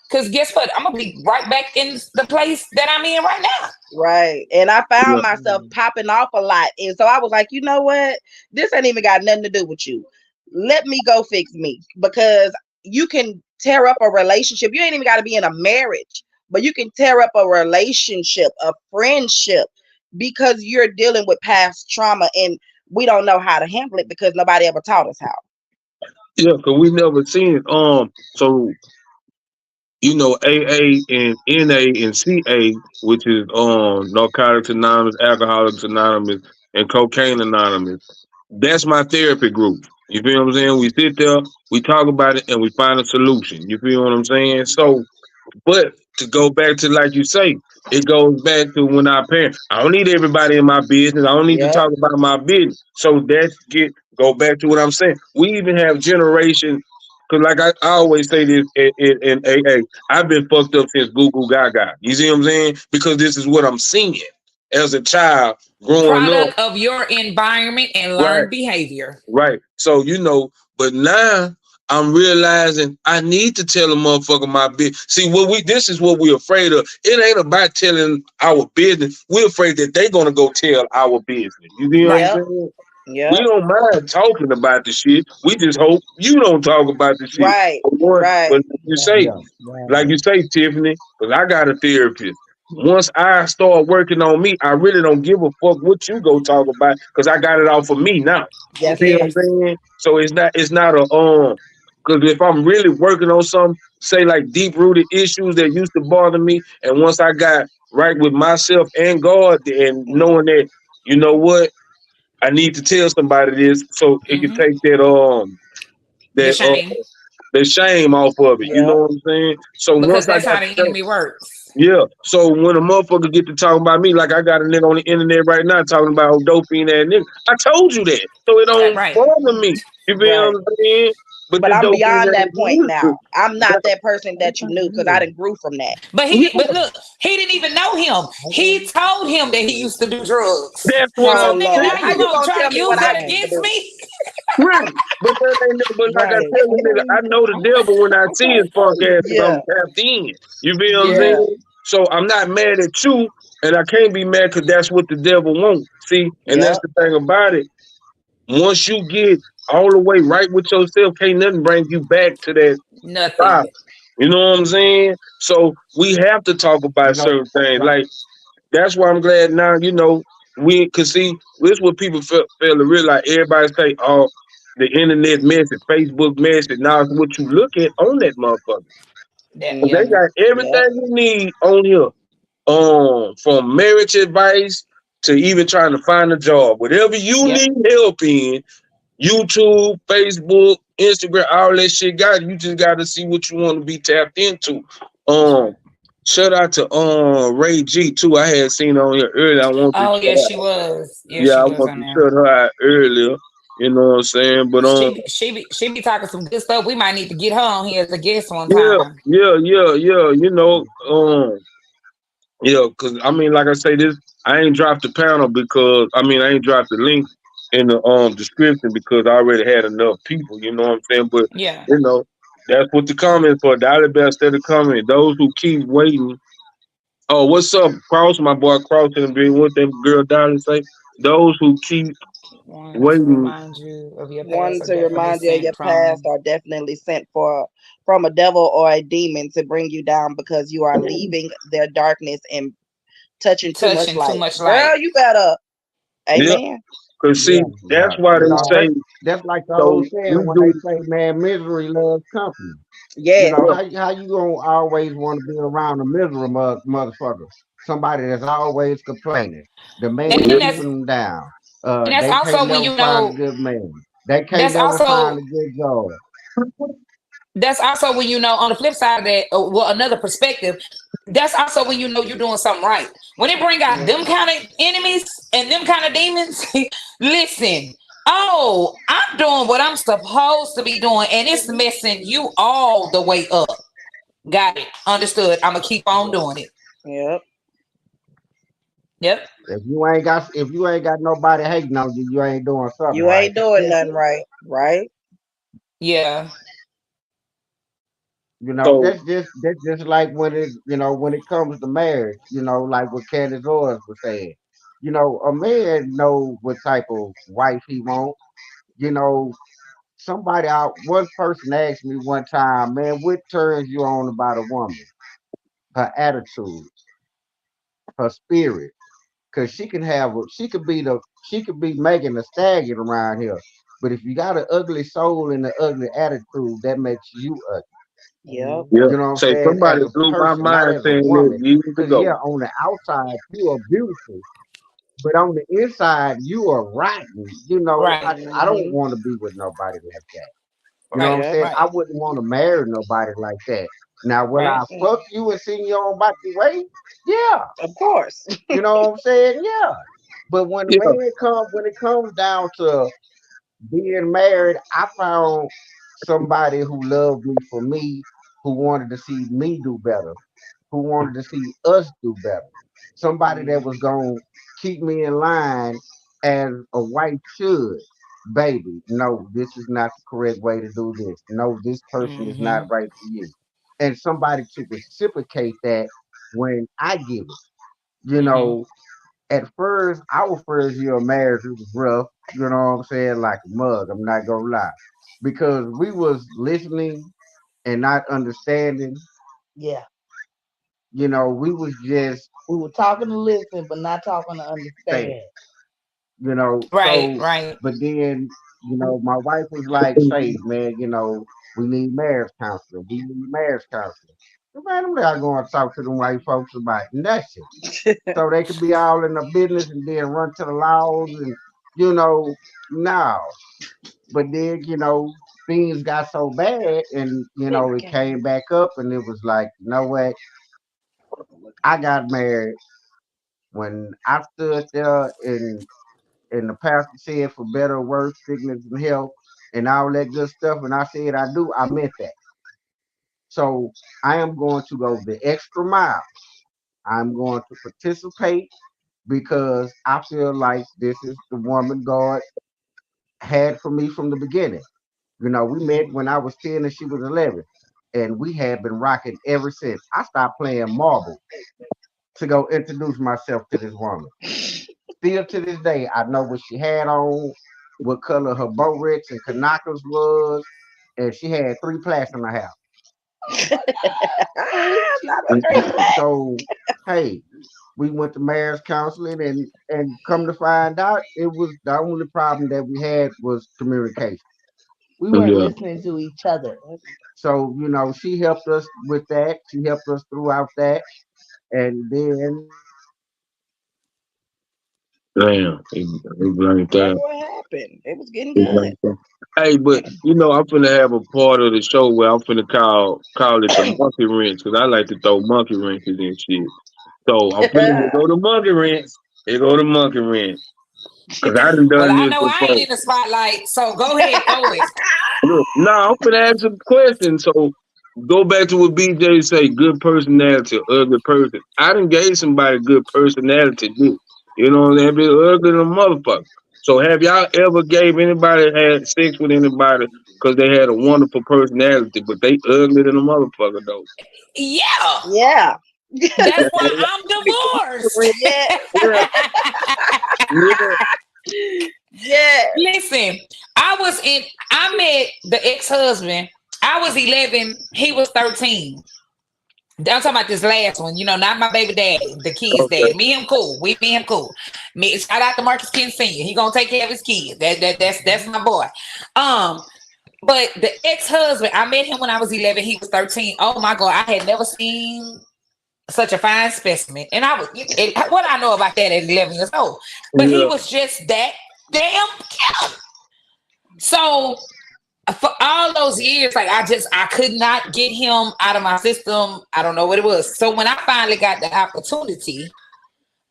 because guess what? I'm gonna be right back in the place that I'm in right now. Right. And I Yeah. found myself popping off a lot. And so I was like, you know what? This ain't even got nothing to do with you. Let me go fix me. Because you can tear up a relationship. You ain't even got to be in a marriage, but you can tear up a relationship, a friendship, because you're dealing with past trauma and we don't know how to handle it because nobody ever taught us how. Yeah, because we never seen it. So AA and NA and CA, which is Narcotics Anonymous, Alcoholics Anonymous, and Cocaine Anonymous. That's my therapy group. You feel what I'm saying? We sit there, we talk about it, and we find a solution. You feel what I'm saying? So But to go back to like you say, it goes back to when our parents. I don't need everybody in my business. I don't need to Yep. talk about my business. So that's get go back to what I'm saying. We even have generation. Cause like I always say this in AA, I've been fucked up since Goo Goo Gaga. You see what I'm saying? Because this is what I'm seeing as a child growing up. Product of your environment and Right. learned behavior. Right. So but now I'm realizing I need to tell a motherfucker my business. See, this is what we're afraid of. It ain't about telling our business. We're afraid that they're gonna go tell our business. You see what I'm Right. Yep. saying? We Yep. don't mind talking about the shit. We just hope you don't talk about the shit. Right. But Right. Yeah, like right. you say, Tiffany, because I got a therapist. Once I start working on me, I really don't give a fuck what you go talk about because I got it all for me now. You That's see what it. I'm saying? So it's not a because if I'm really working on some say like deep rooted issues that used to bother me, and once I got right with myself and God and knowing that you know what I need to tell somebody this so it can Hmm. take The that shame. the shame off of it. You know Yep. what I'm saying? So Because once I that's got how the the enemy works. yeah. So when a motherfucker get to talking about me, like I got a nigga on the internet right now talking about old dopey and that nigga, I told you that. So it don't Right. bother me. You feel Right. what I'm saying? But But this I'm dope fiend beyond that ass point now. nigga, I'm not that person that you knew because I didn't grew from that. But look, he didn't even know him. He told him that he used to do drugs. that's what Oh So I'm nigga, Lord. now How you you saying. gonna gonna try tell to me what use I that used to against do? me? Right. But like I Right. tell the nigga, I know the devil when I see his punk ass because I'm Yeah. tapped in. You feel what I'm Yeah. saying? So I'm not mad at you, and I can't be mad because that's what the devil wants. See, and that's Yep. the thing about it. Once you get all the way right with yourself, can't nothing bring you back to that spot. Nothing. You know what I'm saying? So we have to talk You about know, certain things. some, Like that's why I'm glad now. We could see this is what people fail to realize. Everybody say, "Oh, the internet message, Facebook message." Now it's what you look at on that motherfucker. That, 'Cause they yeah. got Yep. everything you need on here. From marriage advice to even trying to find a job. Whatever you Yep. need help in, YouTube, Facebook, Instagram, all that shit got it. You just got to see what you want to be tapped into. That's right. Um, Shout out to Ray G too. I had seen her on here earlier. I want to Oh shout yeah, she out. was. Yeah, Yeah, she I was want on to there. shut her out earlier. You know what I'm saying? But She be talking some good stuff. We might need to get her on here as a guest one yeah, time. yeah. Yeah, because I mean, like I say, this I ain't dropped the panel because I ain't dropped the link in the description because I already had enough people. You know what I'm saying? But Yeah. you know, that's what the comments for. Dollar Bell said the comment. Those who keep waiting. Oh, what's up, Cross? My boy Cross and be what them girl Dollar say. Those who keep One to waiting. remind you of your past One are to definitely remind you of sent your past from. are definitely sent from a devil or a demon to bring you down because you are leaving their darkness and touching too much Touching too light. much light. Girl, you better. Yeah, Amen. cause see, yeah, yeah. that's why You they know, say. that's like the old So saying we when they do. say, "Man, misery loves company." You Yes. know, Yeah, how you gonna always want to be around a miserable motherfucker? Somebody that's always complaining. The man And yeah, that's keeping them down. and that's They can't also when never you find a know good man. They can't that's never find also a good job. that's also when you know on the flip side of that, well, another perspective, that's also when you know you're doing something right. When they bring out them kind of enemies and them kind of demons, listen, oh, I'm doing what I'm supposed to be doing, and it's messing you all the way up. Got it. Understood. I'm gonna keep on doing it. Yep. Yep. If you ain't got nobody hating on you, you ain't doing something You right. ain't doing nothing right. Right? Yeah. You know, so that's just like when it comes to marriage, like what Candace Owens was saying. A man know what type of wife he want. You know, one person asked me one time, man, what turns you on about a woman? Her attitude, her spirit. Cause she could be making a stallion around here. But if you got an ugly soul and an ugly attitude, that makes you ugly. Yep. yeah. You know what I'm Say saying? somebody As a blew my person, not mind as a saying that woman. years Cause yeah, ago. on the outside you are beautiful, but on the inside you are rotten. Right. I don't Hmm. want to be with nobody like that. You know what Right. I'm Yep. saying? Right. I wouldn't want to marry nobody like that. Now, will I Right. fuck you and send you on about your way? Yeah. Of course. You know what I'm saying? Yeah. But Yeah. when it comes down to being married, I found somebody who loved me for me, who wanted to see me do better, who wanted to see us do better. Somebody that was going to keep me in line as a wife should. Baby, no, this is not the correct way to do this. No, this person is not Mm-hmm. right for you. And somebody to reciprocate that when I give it. You Mm-hmm. know, at first, our first year of marriage, it was rough. You know what I'm saying? Like a mug. I'm not gonna lie, because we was listening and not understanding. Yeah. You know, we was just We were talking to listen, but not talking to saying. understand. You know, Right. so Right. but then my wife was like, "Say, man, we need marriage counseling. We need marriage counseling." Man, I'm not going to talk to them white folks about nothing. So they could be all in the business and then run to the laws and no. But then things got so bad and it came back up and it was like, you know what? I got married when I stood there and the pastor said for better or worse, sickness and health and all that good stuff. And I said I do, I meant that. So I am going to go the extra mile. I'm going to participate because I feel like this is the woman God had for me from the beginning. We met when I was 10 and she was 11, and we had been rocking ever since. I stopped playing marble to go introduce myself to this woman. Still to this day, I know what she had on, what color her Borex and Kanakas was, and she had 3 plaques in her house. Not a great black. So, hey, we went to marriage counseling and come to find out it was the only problem that we had was communication. We weren't Yeah. listening to each other. So, she helped us with that. She helped us throughout that. And then Damn. He blanked That's out. what happened. It was getting He good. blanked out. Hey, but I'm finna have a part of the show where I'm finna call it the monkey wrench because I like to throw monkey wrenches and shit. So I'm finna here go the monkey wrench. Here go the monkey wrench because I done Well, done I this know I ain't before. in the spotlight, so go ahead, throw it. Look, I'm finna ask some questions. So go back to what BJ say, good personality, ugly person. I done gave somebody good personality, dude. You know what I'm saying? Be ugly than a motherfucker. So have y'all ever gave anybody had sex with anybody because they had a wonderful personality, but they ugly than a motherfucker though? Yeah, Yeah. that's why I'm divorced. Yeah. Yeah, yeah. Yeah. Listen, I met the ex-husband. I was 11, he was 13. I'm talking about this last one, not my baby daddy, the kid's Okay. daddy. Me and him cool. Me and him cool. Shout out to Marcus King Sr. He gonna take care of his kids. That's my boy. But the ex-husband, I met him when I was 11. He was 13. Oh my God, I had never seen such a fine specimen. And what I know about that at 11 years old. But he Yeah. was just that damn cute. So for all those years, like I could not get him out of my system. I don't know what it was. So when I finally got the opportunity,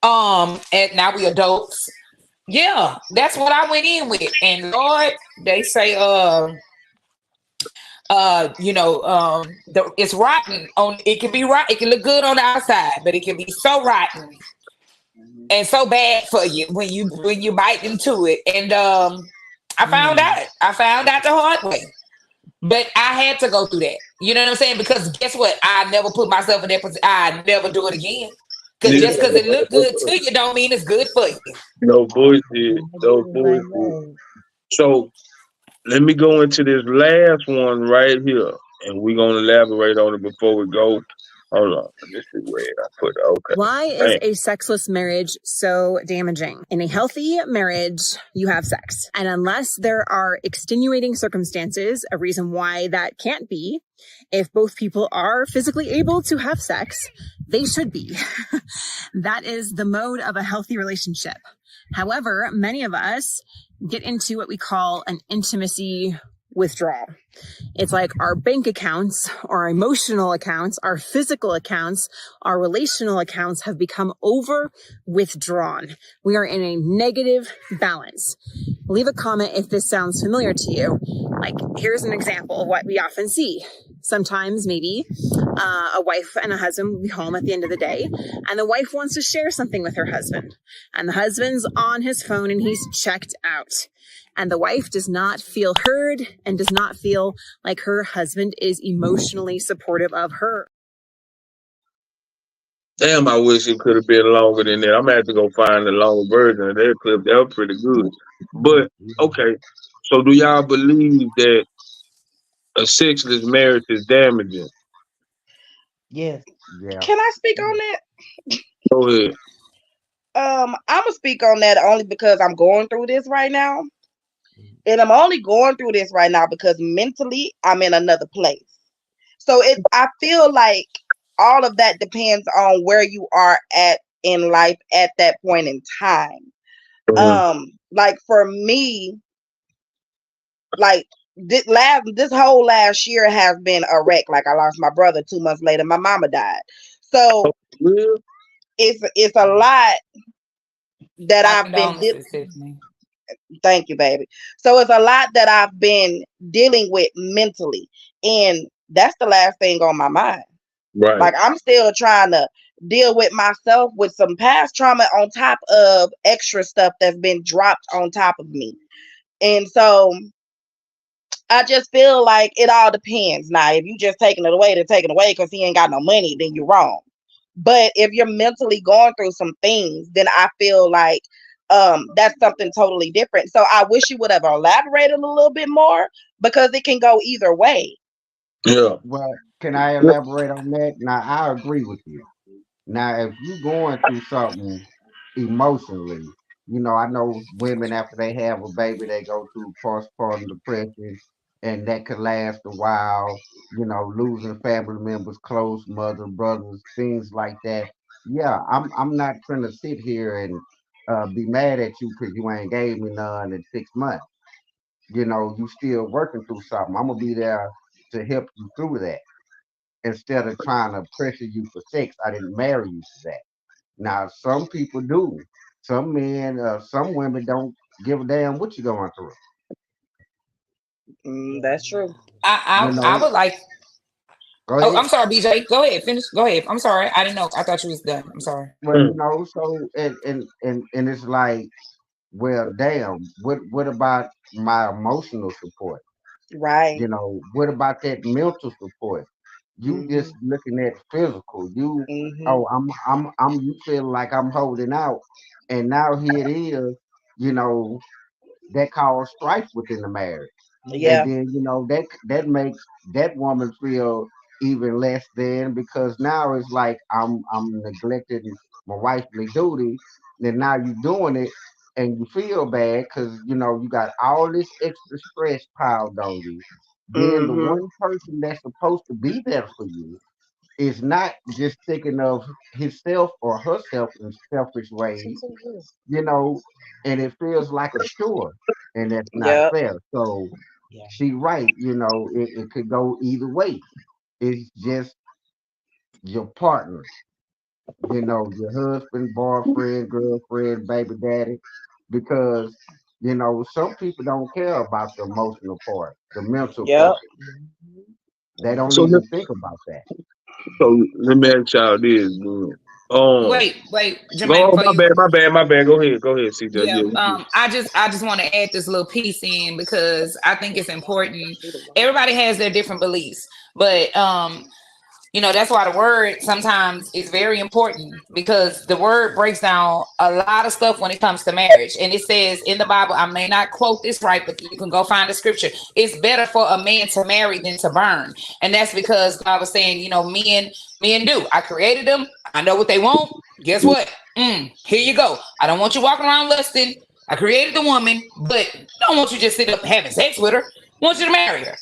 and now we adults, yeah, that's what I went in with. And Lord, they say, it's rotten on. It can be rotten. It can look good on the outside, but it can be so rotten and so bad for you when you bite into it. And I found out. I found out the hard way. But I had to go through that. You know what I'm saying? Because guess what? I never put myself in that position. I never do it again. Because just because it looked good to you don't mean it's good for you. No bullshit. No bullshit. So let me go into this last one right here, and we're gonna elaborate on it before we go. Hold on, let me see where I put it. Okay. Why is a sexless marriage so damaging? In a healthy marriage, you have sex. And unless there are extenuating circumstances, a reason why that can't be, if both people are physically able to have sex, they should be. That is the mode of a healthy relationship. However, many of us get into what we call an intimacy withdrawal. It's like our bank accounts, our emotional accounts, our physical accounts, our relational accounts have become over withdrawn. We are in a negative balance. Leave a comment if this sounds familiar to you. Like, here's an example of what we often see. Sometimes maybe a wife and a husband will be home at the end of the day, and the wife wants to share something with her husband, and the husband's on his phone and he's checked out. And the wife does not feel heard and does not feel like her husband is emotionally supportive of her. Damn, I wish it could have been longer than that. I'm gonna have to go find the longer version of that clip. That was pretty good. But okay, so do y'all believe that a sexless marriage is damaging? Yes. Yeah. Can I speak on that? Go ahead. I'm gonna speak on that only because I'm going through this right now. And I'm only going through this right now because mentally I'm in another place. So I feel like all of that depends on where you are at in life at that point in time. Like for me, like this whole last year has been a wreck. Like I lost my brother 2 months later, my mama died. So it's a lot that My I've been condolences, Tiffany. Thank you, baby. So it's a lot that I've been dealing with mentally, and that's the last thing on my mind. Right. Like I'm still trying to deal with myself with some past trauma on top of extra stuff that's been dropped on top of me. And so I just feel like it all depends. Now, if you just taking it away to take it away because he ain't got no money, then you're wrong. But if you're mentally going through some things, then I feel like that's something totally different. So I wish you would have elaborated a little bit more because it can go either way. Yeah. Well, can I elaborate on that? Now, I agree with you. Now, if you going through something emotionally, I know women after they have a baby, they go through postpartum depression, and that could last a while. Losing family members, close mother, brothers, things like that. Yeah, I'm not trying to sit here and be mad at you because you ain't gave me none in 6 months. You still working through something. I'm gonna be there to help you through that instead of trying to pressure you for sex. I didn't marry you for that. Now, some people do. Some men, some women don't give a damn what you're going through. That's true. I would like. Go Oh, ahead. I'm sorry, BJ. Go ahead. Finish. Go ahead. I'm sorry. I didn't know. I thought you was done. I'm sorry. Well, so and it's like, well, damn, what about my emotional support? Right. What about that mental support? You just looking at physical. Oh, you feel like I'm holding out, and now here it is. You know, that cause strife within the marriage. And Yeah. then that makes that woman feel even less than, because now it's like I'm neglecting my wifely duty, and now you're doing it and you feel bad because you got all this extra stress piled on you. Then the Mm-hmm. one person that's supposed to be there for you is not just thinking of himself or herself in selfish ways, you know, and it feels like a chore, and that's not Yep. fair. So she right, it could go either way. It's just your partner, your husband, boyfriend, girlfriend, baby daddy, because some people don't care about the emotional part, the mental Yep. part. They don't So even think about that. let me ask y'all this. Man. Wait, Go Jermaine. on, Before you, my bad. Go ahead, CJ. yeah. Yeah, you good. I just want to add this little piece in because I think it's important. Everybody has their different beliefs, but that's why the word sometimes is very important because the word breaks down a lot of stuff when it comes to marriage. And it says in the Bible, I may not quote this right, but you can go find the scripture. It's better for a man to marry than to burn. And that's because God was saying, men do. I created them. I know what they want. Guess what? Here you go. I don't want you walking around lusting. I created the woman, but I don't want you just sit up having sex with her. I want you to marry her.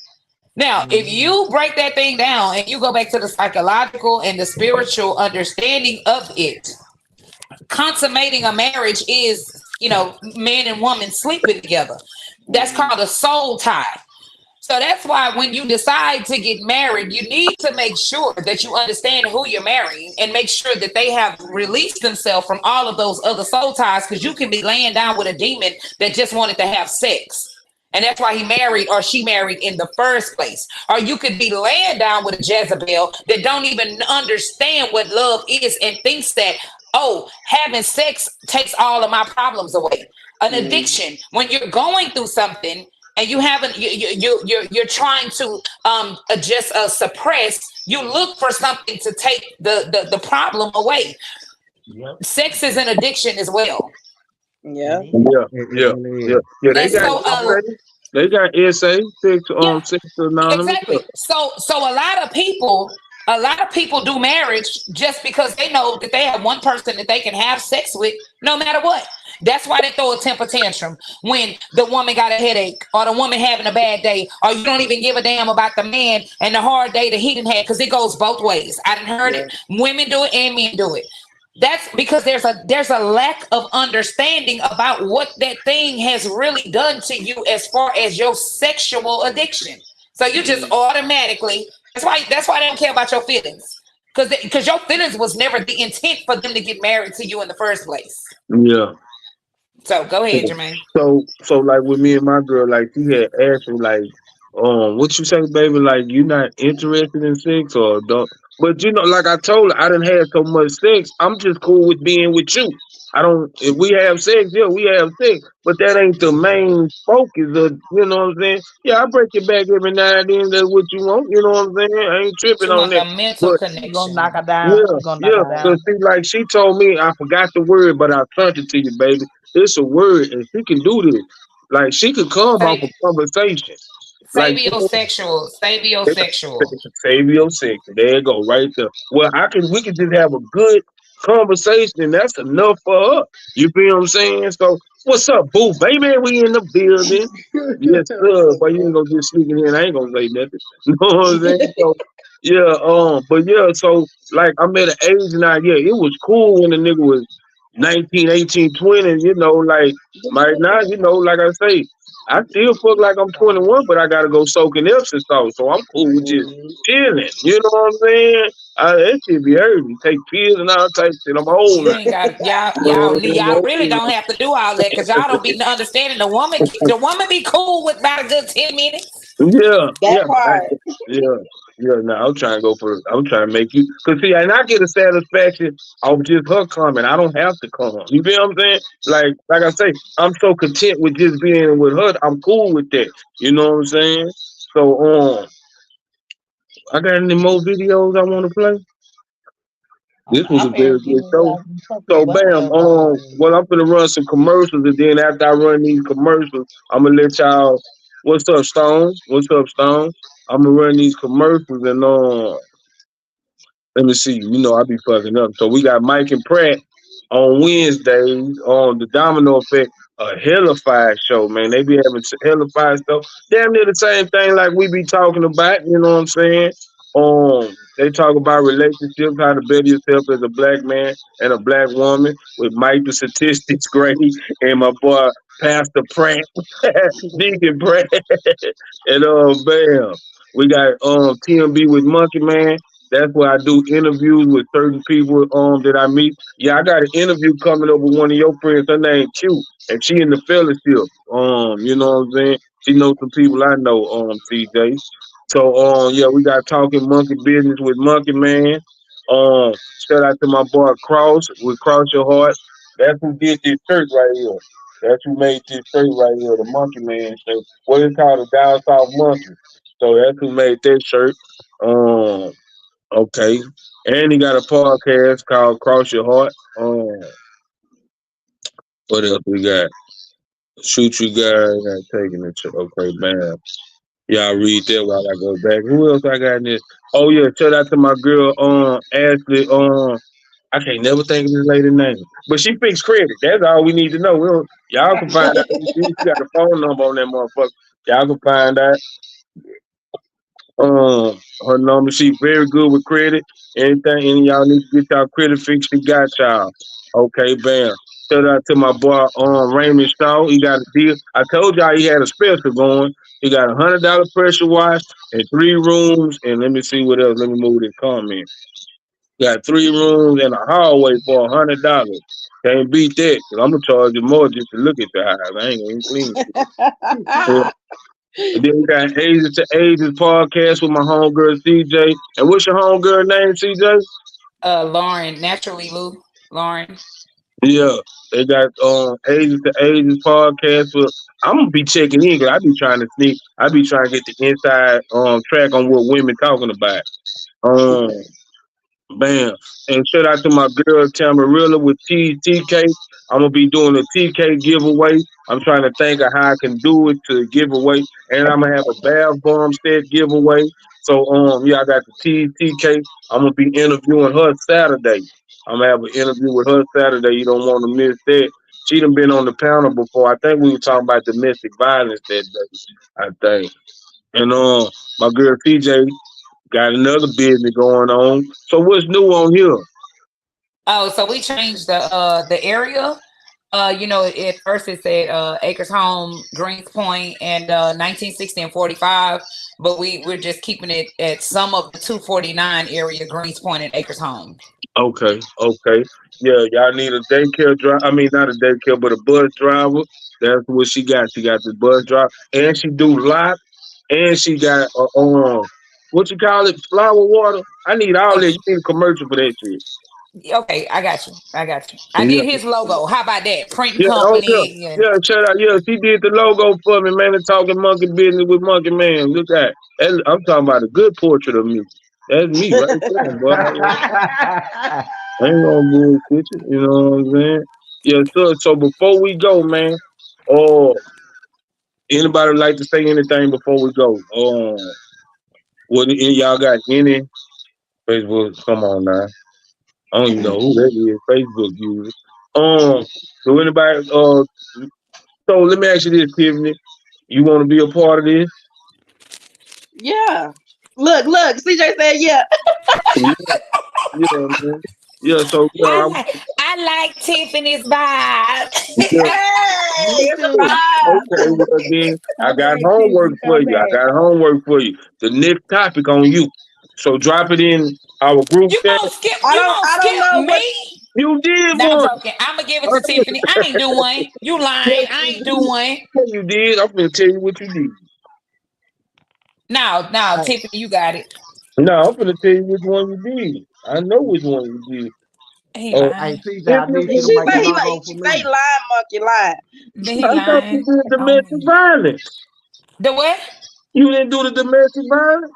Now, if you break that thing down and you go back to the psychological and the spiritual understanding of it, consummating a marriage is, man and woman sleeping together. That's called a soul tie. So that's why when you decide to get married, you need to make sure that you understand who you're marrying and make sure that they have released themselves from all of those other soul ties, because you can be laying down with a demon that just wanted to have sex. And that's why he married or she married in the first place. Or you could be laying down with a Jezebel that don't even understand what love is and thinks that, oh, having sex takes all of my problems away. An addiction, when you're going through something and you haven't, you're trying to just suppress, you look for something to take the problem away. Yep. Sex is an addiction as well. Yeah. Yeah, It yeah, really yeah, is. yeah. They And got so they got SA yeah, sex anonymous. exactly. So a lot of people do marriage just because they know that they have one person that they can have sex with no matter what. That's why they throw a temper tantrum when the woman got a headache or the woman having a bad day, or you don't even give a damn about the man and the hard day that he didn't have, because it goes both ways. I didn't heard it. Women do it and men do it. That's because there's a lack of understanding about what that thing has really done to you as far as your sexual addiction. So you just automatically, that's why they don't care about your feelings, because your feelings was never the intent for them to get married to you in the first place. Yeah. So go ahead, Jermaine. So like with me and my girl, like she had asked me like, what you say, baby? Like you not interested in sex or don't? But you know, like I told her, I didn't have so much sex. I'm just cool with being with you. I don't. If we have sex, yeah, we have sex, but that ain't the main focus of. You know what I'm saying? Yeah, I break your back every now and then. That's what you want. You know what I'm saying? I ain't tripping You on want that. a mental But You gonna knock connection. her down. yeah, You gonna knock yeah. her Cause down. see, like she told me, I forgot the word, but I sent it to you, baby. It's a word, and she can do this. Like she could come off a conversation. Like Saviosexual. Saviosexual. Savio sex. There you go, right there. Well, we could just have a good conversation, and that's enough for her. You feel what I'm saying? So, what's up, boo, baby? We in the building. Yes, sir. But you ain't gonna just sneak in. I ain't gonna say nothing. You know what I'm saying? So, yeah, but yeah, so like I'm at an age now. Yeah, it was cool when the nigga was 19, 18, 20. You know, like right now, you know, like I say. I still fuck like I'm 21, but I gotta go soaking Epsom salt. So I'm cool with just chilling. You know what I'm saying? That shit be hurting. Take pills and all type of shit. I'm old You now. ain't got y'all You really don't have to do all that, because y'all don't be understanding the woman be cool with about a good 10 minutes. Yeah, That yeah, part. yeah, yeah. No, I'm trying to go for. I'm trying to make you. Cause see, and I get a satisfaction of just her coming. I don't have to come. You feel what I'm saying? Like I say, I'm so content with just being with her. I'm cool with that. You know what I'm saying? So, I got any more videos I want to play? This was a I'm very asking good you show. about some fucking So butt. bam, well I'm gonna run some commercials, and then after I run these commercials, I'm gonna let y'all. What's up, Stone? What's up, Stone? I'm gonna run these commercials, and let me see. You know, I be fucking up. So we got Mike and Pratt on Wednesdays on the Domino Effect, a hellified show, man. They be having hellified stuff. Damn near the same thing like we be talking about, you know what I'm saying? They talk about relationships, how to better yourself as a black man and a black woman with Mike the Statistics Great and my boy Pastor Pratt, Deacon Pratt. And bam. We got TMB with Monkey Man. That's where I do interviews with certain people that I meet. Yeah, I got an interview coming up with one of your friends. Her name Q, and she in the fellowship. You know what I'm saying? She knows some people I know, CJ. So yeah, we got talking monkey business with Monkey Man. Shout out to my boy Cross with Cross Your Heart. That's who did this shirt right here. That's who made this shirt right here, the Monkey Man shirt. What is called a Down South Monkey. So that's who made that shirt. Okay. And he got a podcast called Cross Your Heart. What else we got? Shoot You Guys, not taking it to okay, man. Y'all read that while I go back. Who else I got in this? Oh yeah, shout out to my girl Ashley. I can't never think of this lady's name. But she fixed credit. That's all we need to know. Y'all can find out. She got a phone number on that motherfucker. Y'all can find out. Her number. She very good with credit. Anything, any y'all need to get y'all credit fixed, she got y'all. Okay, bam. Shout out to my boy Raymond Shaw. He got a deal. I told y'all he had a special going. He got $100 pressure wash and 3 rooms. And let me see what else. Let me move this comment. Got 3 rooms and a hallway for $100. Can't beat that. Cause I'm gonna charge you more just to look at the house. I ain't gonna clean it. And then we got Ages to Ages podcast with my homegirl CJ. And what's your homegirl name, CJ? Lauren, naturally Lou. Lauren. Yeah, they got Ages to Ages podcast. For I'm gonna be checking in because I be trying to sneak. I be trying to get the inside track on what women talking about. Um, Bam. And shout out to my girl Tamarilla with TK. I'm gonna be doing a TK giveaway. I'm trying to think of how I can do it to give away. And I'm gonna have a bath bomb set giveaway. So yeah, I got the TK. I'm gonna be interviewing her Saturday. I'm gonna have an interview with her Saturday. You don't want to miss that. She done been on the panel before. I think we were talking about domestic violence that day. I think. And my girl TJ got another business going on. So what's new on here? Oh, so we changed the area. At first it said Acres Home, Greens Point, and 1960 and 45, but we're just keeping it at some of the 249 area, Greens Point and Acres Home. Okay. Yeah, y'all need a daycare driver. I mean, not a daycare, but a bus driver. That's what she got. She got the bus driver, and she do lot, and she got what you call it, flower water. I need all that. You need a commercial for that shit. Okay, I got you. I Yeah. need his logo. How about that? Printing Yeah, oh yeah. company. And Yeah, shout out. Yeah, she did the logo for me, man. And talking monkey business with Monkey Man. Look at that. I'm talking about a good portrait of me. That's me right there, boy. I ain't gonna bullshit you. You know what I'm saying? Yeah, so before we go, man, anybody like to say anything before we go? What y'all got any Facebook? Come on now. I don't even know who that is. Facebook user. Do anybody so let me ask you this, Tiffany. You want to be a part of this? Yeah. Look. CJ said yeah. Yeah, yeah, man. Yeah, so I like Tiffany's vibe. yeah. Hey, Me it's a too. Okay, vibe. well then I Come got back, homework Tiffany. for Come you. I back. got homework for you. The next topic on you. So drop it in our group You chat. gonna skip? I You don't gonna I don't skip know what me? You did No, I'm one. joking. I'm gonna give it to Tiffany. I ain't do one. You lying? I ain't do one. Yeah, you did. I'm gonna tell you what you did. No, Tiffany, you got it. No, I'm gonna tell you which one you did. I know which one you did. He Oh, Hey, lying. CJ, I Tiffany, need you to she make a say. logo for She say me. lying monkey lying. Then he I thought you lying did on domestic me. violence. The what? You didn't do the domestic violence.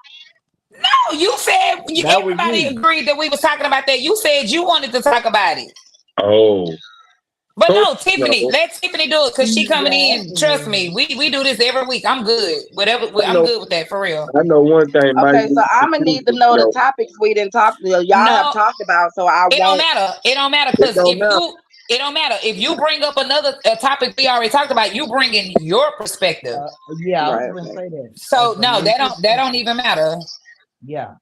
No, you said That was everybody you. agreed that we was talking about that. You said you wanted to talk about it. Oh, But so no, Tiffany, no, let Tiffany do it because she coming in. Trust me, we do this every week. I'm good. Whatever, I I'm know. good with that for real. I know one thing, Mike. Okay, so I'm gonna need to know the topics we didn't talk. Y'all have No, talked about, so I it don't won't. matter. It don't matter It because don't matter. it don't matter if you bring up another topic we already talked about. You bring in your perspective. Yeah, I was Right. gonna Okay. say that. So That's a no, new that perspective. don't even matter. Yeah.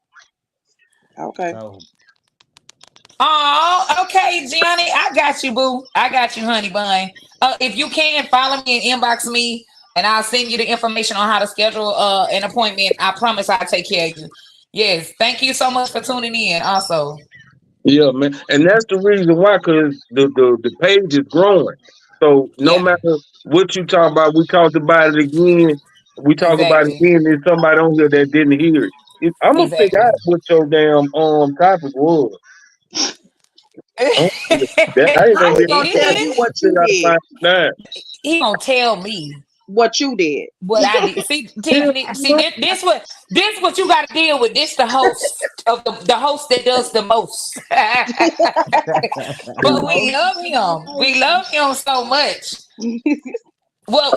Okay. So Oh, okay, Gianni, I got you, boo. I got you, honey bun. If you can follow me and inbox me, and I'll send you the information on how to schedule an appointment. I promise I'll take care of you. Yes, thank you so much for tuning in. Also, Yeah, man, and that's the reason why, because the page is growing. So no yeah, matter what you talk about, we talked about it again. We talk about it exactly, again. There's somebody on here that didn't hear it. I'm gonna figure exactly. out what your damn topic was. I'm, that I ain't How gonna he be able gonna to tell figure you It what out you how to did? find it now. He gonna tell me What you did? what I did. See, Yeah, Tiffany. See, this what you got to deal with. This the host of the host that does the most. the But we host love him. We love him so much. Well.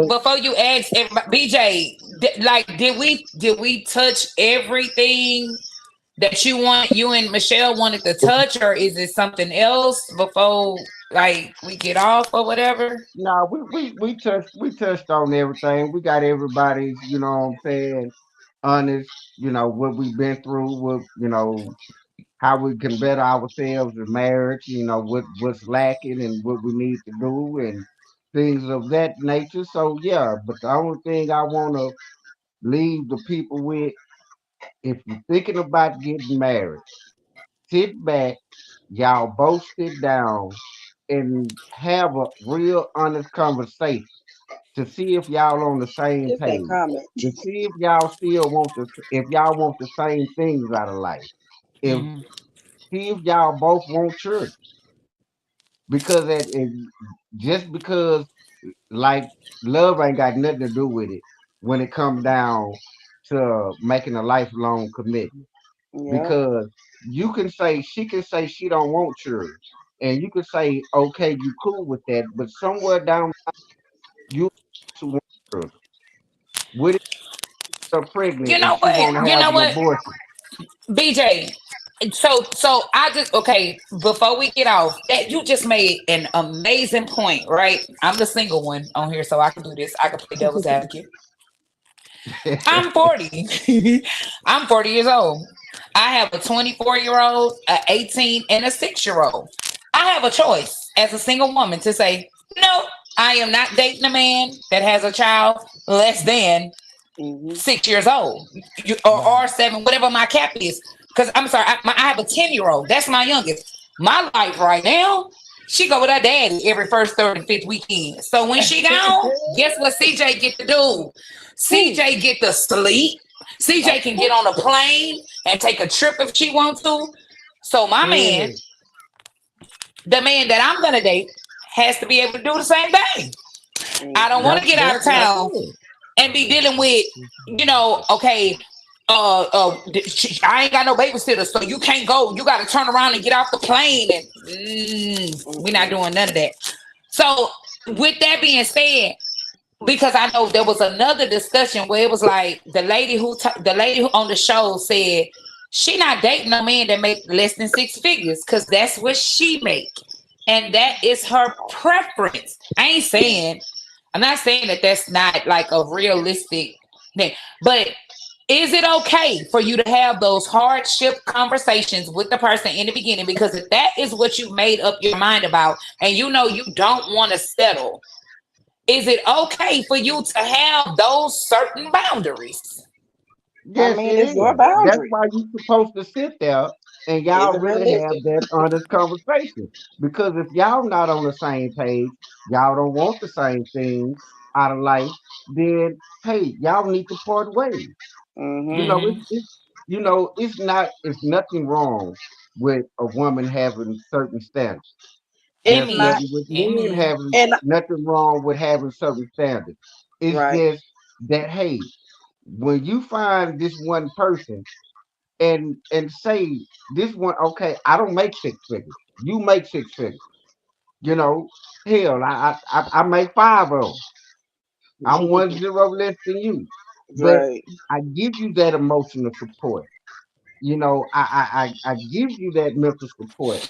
Before you ask everybody, BJ, did we touch everything that you and Michelle wanted to touch, or is it something else before like we get off or whatever? No, we touched on everything. We got everybody's, what I'm saying, honest, what we've been through, what, how we can better ourselves in marriage, what's lacking and what we need to do and things of that nature. So yeah, but the only thing I wanna leave the people with, if you're thinking about getting married, sit back, y'all both sit down and have a real honest conversation to see if y'all on the same Just that page. comment. To see if y'all still want if y'all want the same things out of life. If Mhm. See if y'all both want children. Because just because like love ain't got nothing to do with it when it comes down to making a lifelong commitment. Yeah. Because she can say she don't want children. And you can say, okay, you cool with that, but somewhere down you to want children. What if you're pregnant You and know she what? wanna You have know an what? abortion? BJ. So I just okay, before we get off, that you just made an amazing point, right? I'm the single one on here, so I can do this. I can play devil's advocate. I'm 40. I'm 40 years old. I have a 24-year-old, a 18, and a 6-year-old. I have a choice as a single woman to say, no, I am not dating a man that has a child less than Mm-hmm. 6 years old, or 7, whatever my cap is. Because I'm sorry, I have a 10-year-old. That's my youngest. My life right now, she go with her daddy every first, third, and fifth weekend. So when she gone, guess what CJ get to do? CJ get to sleep. CJ can get on a plane and take a trip if she wants to. So my man, Yeah. the man that I'm gonna date, has to be able to do the same thing. I don't want to get out That's of what I town and be dealing with, okay, I ain't got no babysitter, so you can't go. You got to turn around and get off the plane, and we're not doing none of that. So, with that being said, because I know there was another discussion where it was like the lady who on the show said she not dating no man that make less than 6 figures because that's what she make, and that is her preference. I'm not saying that that's not like a realistic thing, but is it okay for you to have those hardship conversations with the person in the beginning? Because if that is what you made up your mind about, and you know you don't want to settle, is it okay for you to have those certain boundaries? I Yes, mean, it it's your is. That's boundary. why you're supposed to sit there and Is y'all it really have realistic? that honest conversation. Because if y'all not on the same page, y'all don't want the same things out of life, then hey, y'all need to part ways. You Mm-hmm. know, it's nothing wrong with a woman having certain standards. It's There's not. Amen. nothing with men Amen. having And nothing wrong with having certain standards. It's right. just that hey, when you find this one person and say this one, okay, I don't make 6 figures. You make 6 figures. You know, hell, I make five of them. I'm 1 0 less than you, but Right. I give you that emotional support. I give you that mental support.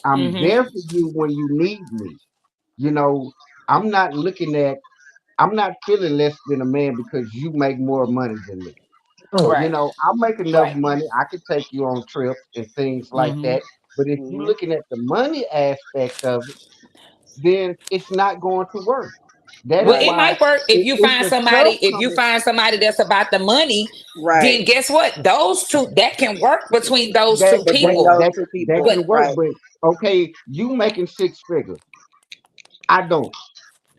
I'm Mm-hmm. there for you when you need me. You know, I'm not looking at, I'm not feeling less than a man because you make more money than me. Right. I make enough Right. money. I can take you on trips and things like Mm-hmm. that. But if you're Mm-hmm. looking at the money aspect of it, then it's not going to work. That is Well, Right. it why might work if you it's find a tough somebody. If you conversation. find somebody that's about the money, Right. then guess what? Those two that can work between those That two Between that people. those that two that people. But can work. Right. But okay, you making 6 figures. I don't.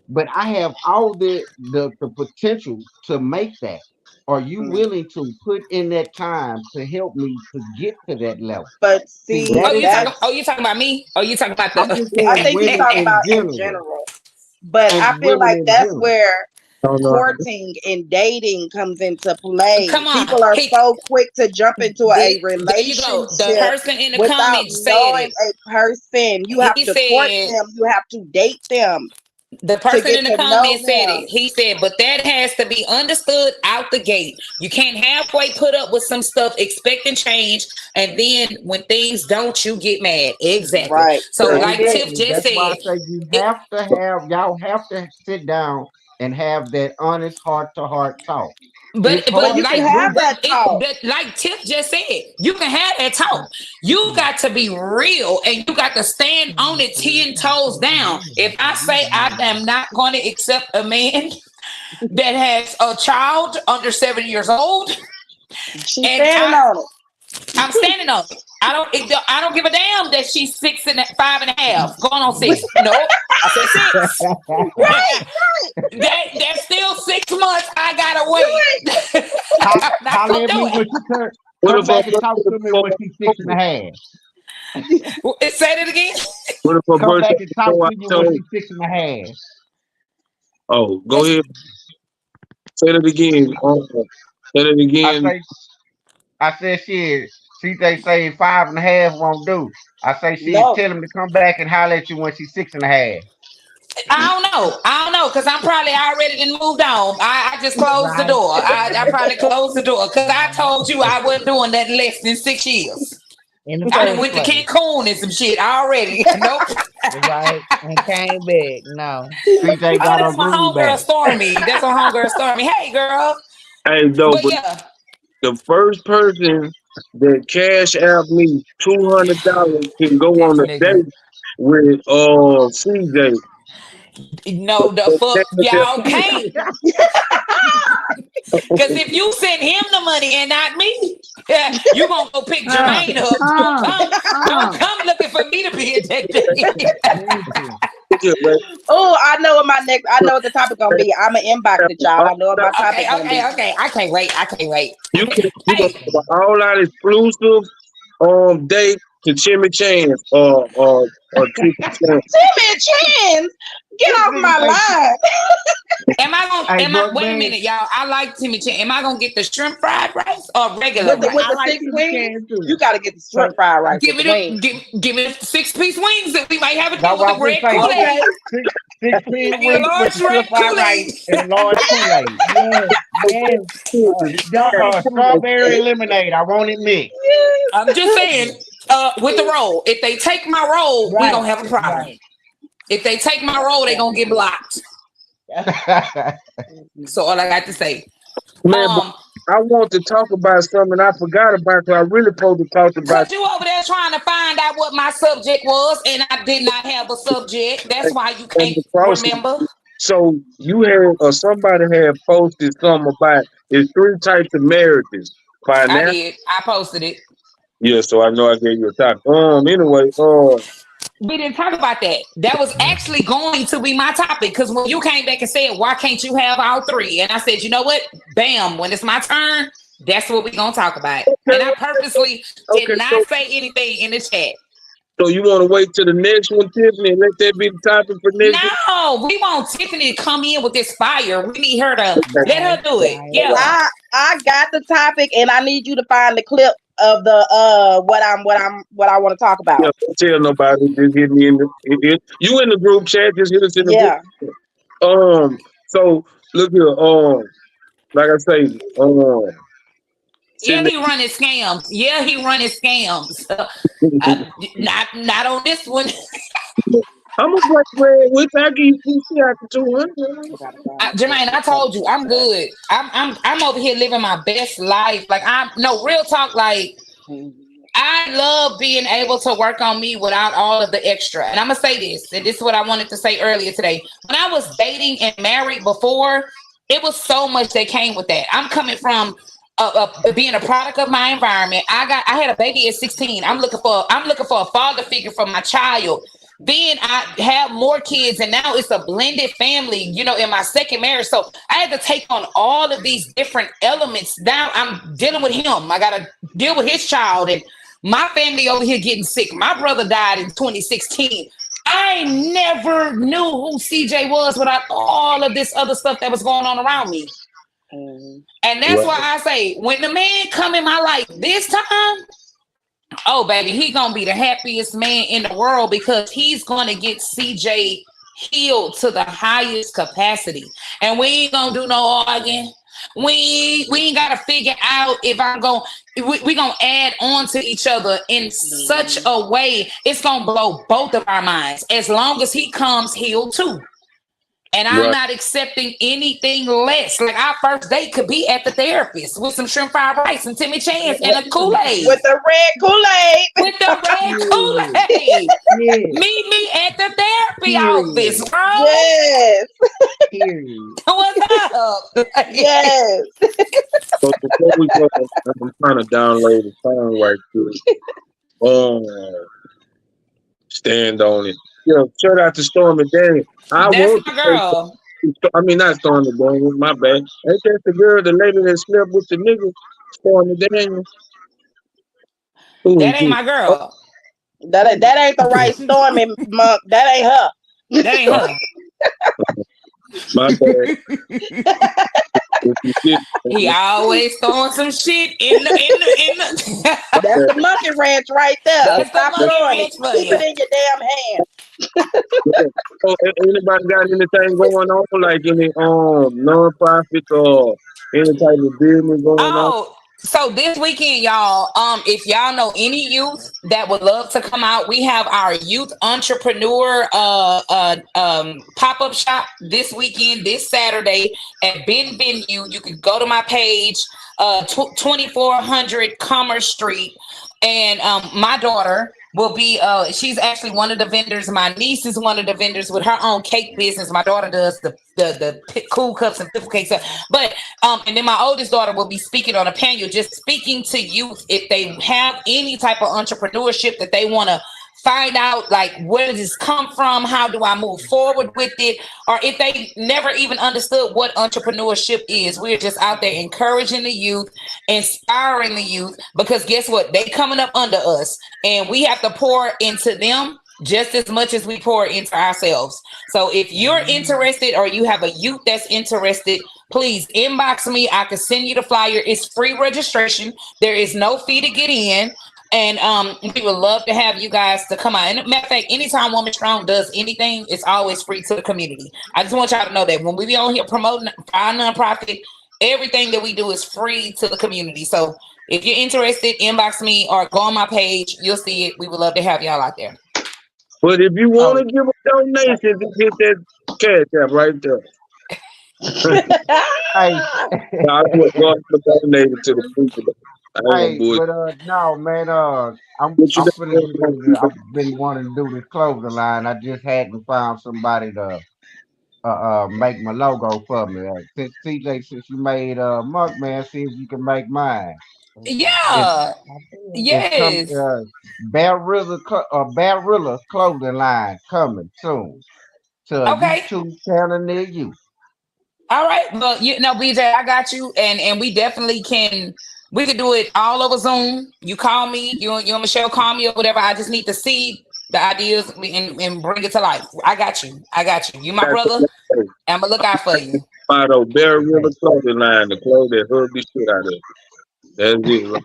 But I have all the potential to make that. Are you Mm. willing to put in that time to help me to get to that level? But See, see, that is the you talking about me? Or you talking about I'm just I saying think you women talking in about the in general. general. But And I feel women like in that's general. where Oh no. courting and dating comes into play. Come on. People are so quick to jump into a There you go. The relationship person in the without comments said knowing it. a person. You have He to court said them, you have to date them the to person get in the to know comments said them. it. He said, but that has to be understood out the gate. You can't halfway put up with some stuff, expecting change, and then when things don't, you get mad. Exactly. Right. So, That's like it. Tiff Exactly. just That's why I said, say you it, have to have y'all have to sit down and have that honest heart to heart talk. But But you like can have that talk. like Tip just said, you can have that talk. You got to be real and you got to stand on it 10 toes down. If I say I am not going to accept a man that has a child under 7 years old, She's standing on it. I'm standing on it. I don't give a damn that she's 5.5, going on 6. No, I said 6. That's still 6 months. I gotta wait. Holler at me when she come back and talk to me when she's 6.5. Say it again. What if her Come birthday back and talk before to you when October? she's 6.5. Oh, go ahead. Say it again. Say it again. I said shit. They say 5.5 won't do. I say shit. No. Tell him to come back and holler at you when she's 6.5. I don't know, because I'm probably already done moved on. I just closed the door. I probably closed the door because I told you I wasn't doing that less than 6 years. I went to Cancun and some shit already. Nope. Right. And came back. No. CJ got that's my homegirl Stormy. That's my homegirl Stormy. Hey, girl. Hey, no, but yeah. the first person that cash out me $200 can go on a date with CJ. No, the fuck y'all can't. Because if you send him the money and not me, you gonna go pick Jermaine up. Don't come looking for me to be a that Oh, I know what what the topic gonna be. I'm gonna inbox it, y'all. I know what my topic gonna be. Okay. I can't wait. You can have all that exclusive date to Jimmy Chance or Timmy Chance. Get off my line. Wait a minute, y'all. I like Timmy Chan. Am I gonna get the shrimp fried rice or regular rice? With the 6 wings, you gotta get the shrimp fried rice. Give me the 6-piece wings that we might have it with the red Kool-Aid. 6-piece wings with shrimp fried rice and large Kool-Aid. Yes. Strawberry lemonade. I want it mixed. I'm just saying, with the roll. If they take my roll, we gonna have a problem. Right. If they take my roll, they gonna get blocked. So all I got to say. Man, I want to talk about something I forgot about because I really supposed to talk about. But you over there trying to find out what my subject was, and I did not have a subject. That's why you can't remember. So you had somebody had posted something about it's 3 types of marriages. I did. I posted it. Yeah, so I know I gave you a topic. Anyway, we didn't talk about that. That was actually going to be my topic because when you came back and said, why can't you have all 3? And I said, you know what? Bam, when it's my turn, that's what we're going to talk about. And I purposely did not say anything in the chat. So you want to wait till the next one, Tiffany, and let that be the topic for next one? No, we want Tiffany to come in with this fire. We need her to let her do it. Yeah. I got the topic and I need you to find the clip of the what I want to talk about. Yeah, don't tell nobody. Just hit me in the you in the group chat. Just hit us in the group. So look here. Like I say, yeah, he running scams. Yeah, he running scams. Not on this one. I'm a black red with I give you PC after 200. Jermaine, I told you I'm good. I'm over here living my best life. Like real talk. Like I love being able to work on me without all of the extra. And I'm gonna say this, and this is what I wanted to say earlier today. When I was dating and married before, it was so much that came with that. I'm coming from being a product of my environment. I had a baby at 16. I'm looking for a father figure for my child. Then I have more kids, and now it's a blended family, in my second marriage. So I had to take on all of these different elements. Now I'm dealing with him. I got to deal with his child and my family over here getting sick. My brother died in 2016. I never knew who CJ was without all of this other stuff that was going on around me. And that's why I say, when the man come in my life this time, oh, baby, he gonna be the happiest man in the world because he's gonna get CJ healed to the highest capacity. And we ain't gonna do no arguing. We ain't gotta figure out if I'm gonna we gonna add on to each other in such a way it's gonna blow both of our minds as long as he comes healed too. And I'm not accepting anything less. Like our first date could be at the therapist with some shrimp fried rice and Timmy Chance and a Kool-Aid. With the red Kool-Aid. With the red Kool-Aid. Meet me at the therapy office, bro. Yes. What's up? Yes. So before we go, I'm trying to download the song right quick. Stand on it. Yeah, shout out to Stormy Daniels. That's my girl. I mean, not Stormy Daniels, my bad. Ain't that the girl, the lady that slept with the nigga? Stormy Daniels. That ain't my girl. That ain't the right Stormy monk. That ain't her. That ain't her. My bad. He always throwing some shit in the That's the monkey ranch right there. Stop throwing it. Keep it in your damn hand. So, anybody got anything going on, like any non-profits or any type of business going on? So this weekend, y'all, if y'all know any youth that would love to come out, we have our youth entrepreneur pop-up shop this weekend, this Saturday at Ben Venue. You can go to my page, 2400 Commerce Street, and my daughter will be she's actually one of the vendors. My niece is one of the vendors with her own cake business. My daughter does the cool cups and pickle cakes. But and then my oldest daughter will be speaking on a panel, just speaking to youth if they have any type of entrepreneurship that they want to find out, like, where does this come from? How do I move forward with it? Or if they never even understood what entrepreneurship is. We're just out there encouraging the youth, inspiring the youth, because guess what? They coming up under us, and we have to pour into them just as much as we pour into ourselves. So if you're interested or you have a youth that's interested, please inbox me. I can send you the flyer. It's free registration. There is no fee to get in. And we would love to have you guys to come out. And matter of fact, anytime Woman Strong does anything, it's always free to the community. I just want y'all to know that when we be on here promoting our nonprofit, everything that we do is free to the community. So if you're interested, inbox me or go on my page. You'll see it. We would love to have y'all out there. But if you want to give a donation, just hit that cash app right there. I want to donate to the people. Hey, but no, man, I'm finna get into. I've been wanting to do this clothing line. I just hadn't found somebody to make my logo for me. Since CJ, since you made Monk Man, see if you can make mine. Yeah. Yes. Barilla clothing line coming soon to a YouTube channel near you. All right. Well, BJ, I got you, and we definitely can. We could do it all over Zoom. You call me, you and Michelle call me or whatever. I just need to see the ideas and bring it to life. I got you. You my brother. I'm gonna look out for you. Motto, Barilla clothing line, the clothes that hug the shit out of it. That's it.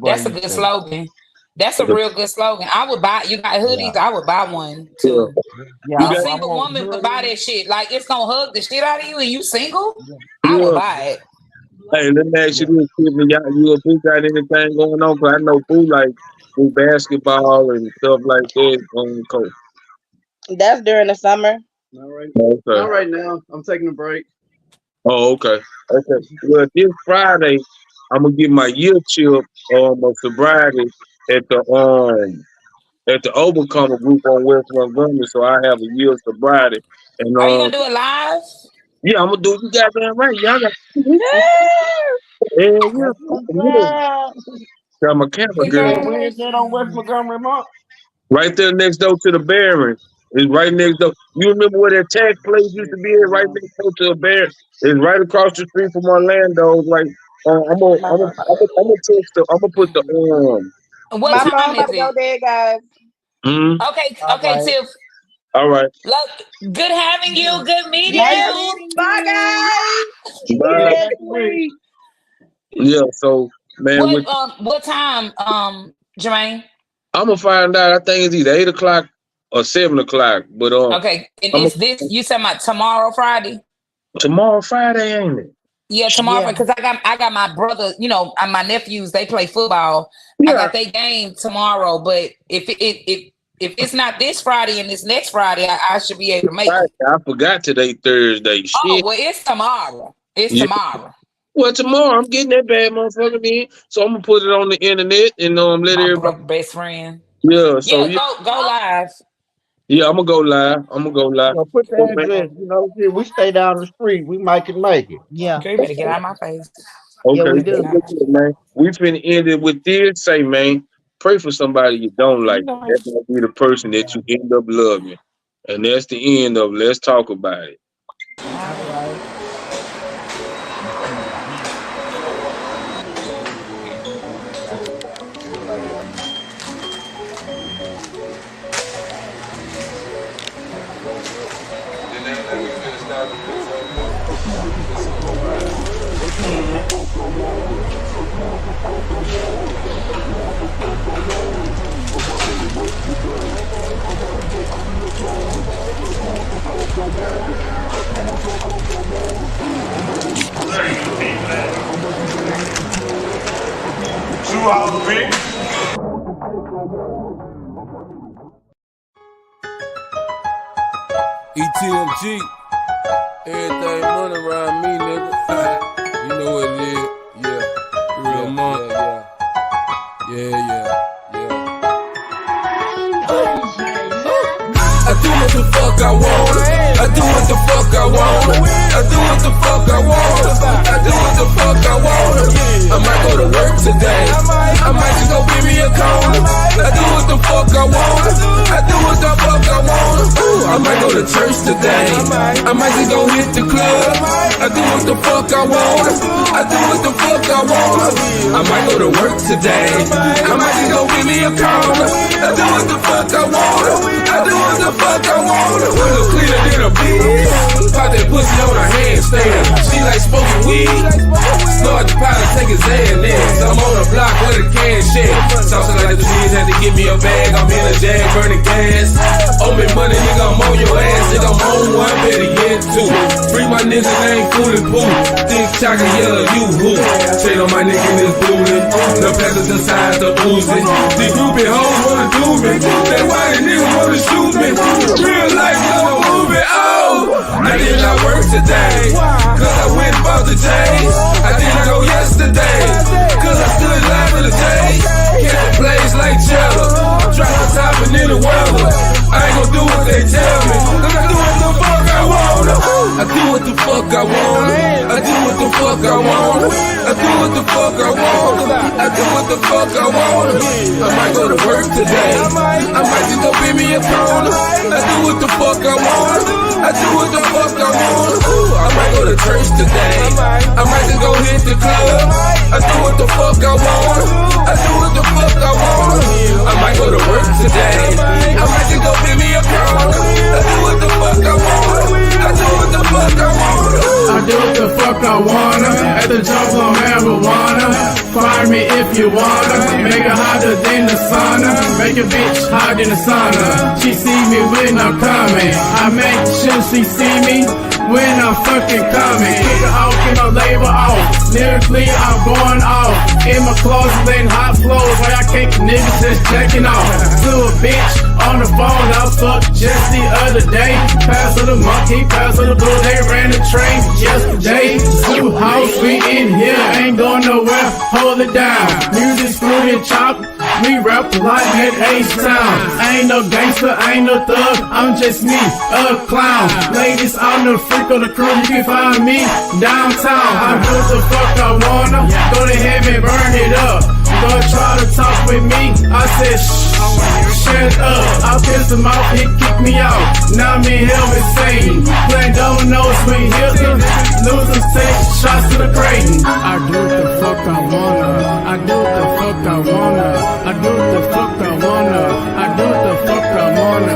That's a good slogan. That's a real good slogan. I would buy. You got hoodies? Yeah. I would buy one too. Yeah, a single woman would buy that shit. Like, it's gonna hug the shit out of you, and you single? I would buy it. Hey, let me ask you this, Tiffany. You got anything going on? Cause I know food like basketball and stuff like that on the coast. That's during the summer. Not right now. I'm taking a break. Oh, okay. Well, this Friday, I'm gonna get my year chip of sobriety at the Overcomer group on West Montgomery. So I have a year of sobriety. And are you gonna do it live? Yeah, I'm gonna do it. You goddamn right. Y'all got got my camera girl. Where is that on West Montgomery, Mark? Right there next door to the Barron. It's right next door. You remember where that tax place used to be? Right next door to the Barron. It's right across the street from Orlando. Like I'm gonna text the. I'm gonna put the What my time phone is to go it? there, guys. Mm-hmm. Okay, Tiff. All right. Look, good having you. Good meeting you. Bye, guys. Bye. Yeah. So, man, what time, Jermaine? I'm gonna find out. I think it's either 8 o'clock or 7 o'clock. But okay, and is this you said my tomorrow Friday? Tomorrow Friday, ain't it? Yeah, tomorrow because I got my brother. My nephews. They play football. Yeah. I got their game tomorrow. But if If it's not this Friday and it's next Friday, I should be able to make Right. it. I forgot today Thursday. Oh, Shit. well, it's tomorrow. It's Yeah. tomorrow. Well, tomorrow I'm getting that bad motherfucker in, so I'm gonna put it on the internet and let My everybody. broke best friend. Yeah. So Yeah, go live. Yeah, I'm gonna go live. Put the address. We stay down the street. We might can make it. Yeah. Okay, you better get out of my face. Okay, Yeah, we do. man. We finna end it with this. Say, man, pray for somebody you don't like. That's gonna be the person that you end up loving, and that's the end of. Let's talk about it. ETMG, everything money around me, nigga. You know what it is, yeah. Real monk, yeah. I do what the fuck I want. I do what the fuck I want. I do what the fuck I want. I do what the fuck I want. I might go to work today. I might just go give me a cone. I do what the fuck I want. I do what the fuck I want. I might go to church today. I might just go hit the club. I do what the fuck I want. I do what the fuck I want. I might go to work today. I might just go give me a cone. I do what the fuck I want. I do what the fuck I want. Look cleaner than a bitch. Pop that pussy on her handstand. She like smoking weed. Snort the powder, take his A&S. I'm on the block with a can shit. Saucing like the kids had to give me a bag. I'm in a jag burning gas. Owe me money, nigga, I'm on your ass. Nigga, I'm on one, better get two. Free my nigga, name food and poo. Thick chocolate, yellow, you who? Shade on my nigga in this booty. The passage inside the Uzi. The groupie hoes wanna do me. That white nigga wanna shoot me. Real life, never movie. Oh, I did not work today. Cause I went and bought the J's. I didn't go yesterday. Cause I stood live in the day. Catch a place like Cheddar. Drop the top and in the weather. I ain't gon' do what they tell me. Cause I do what the fuck I want. I do what the fuck I want. I do what the fuck I want. I do what the fuck I want. I do what the fuck I want. I might go to work today. I might just go give me a cone. I do what the fuck I want. I do what the fuck I want. I might go to church today. I might just go hit the club. I do what the fuck I want. I do what the fuck I want. I might go to work today. I might just go give me a cone. I do what the fuck I want. I do what the fuck I want. I do what the fuck I wanna. At the jump on marijuana. Fire me if you wanna. Make it hotter than the sauna. Make a bitch hot in the sauna. She see me when I'm coming. I make sure she see me when I'm fucking coming. Kick her off, get my label off. Lyrically, I'm going off. In my closet, letting hot flows. Why I can't niggas just checking off. To a bitch on the phone, I fucked just the other day. Pass of the monkey, pass of the blue. They ran the train yesterday. Zoo house, we in here, ain't going nowhere. Hold it down. Music, screwed and chop. We rap like at H-Town. I ain't no gangster, I ain't no thug. I'm just me, a clown. Ladies, I'm the freak of the crew. You can find me downtown. I do what the fuck I wanna. Go to heaven, burn it up. Gonna try to talk with me. I said, shut up. I pissed him off, he kicked me out. Now I'm in hell insane. Playing dominoes with Hilton. Losers take shots to the Creighton. I do what the fuck I wanna.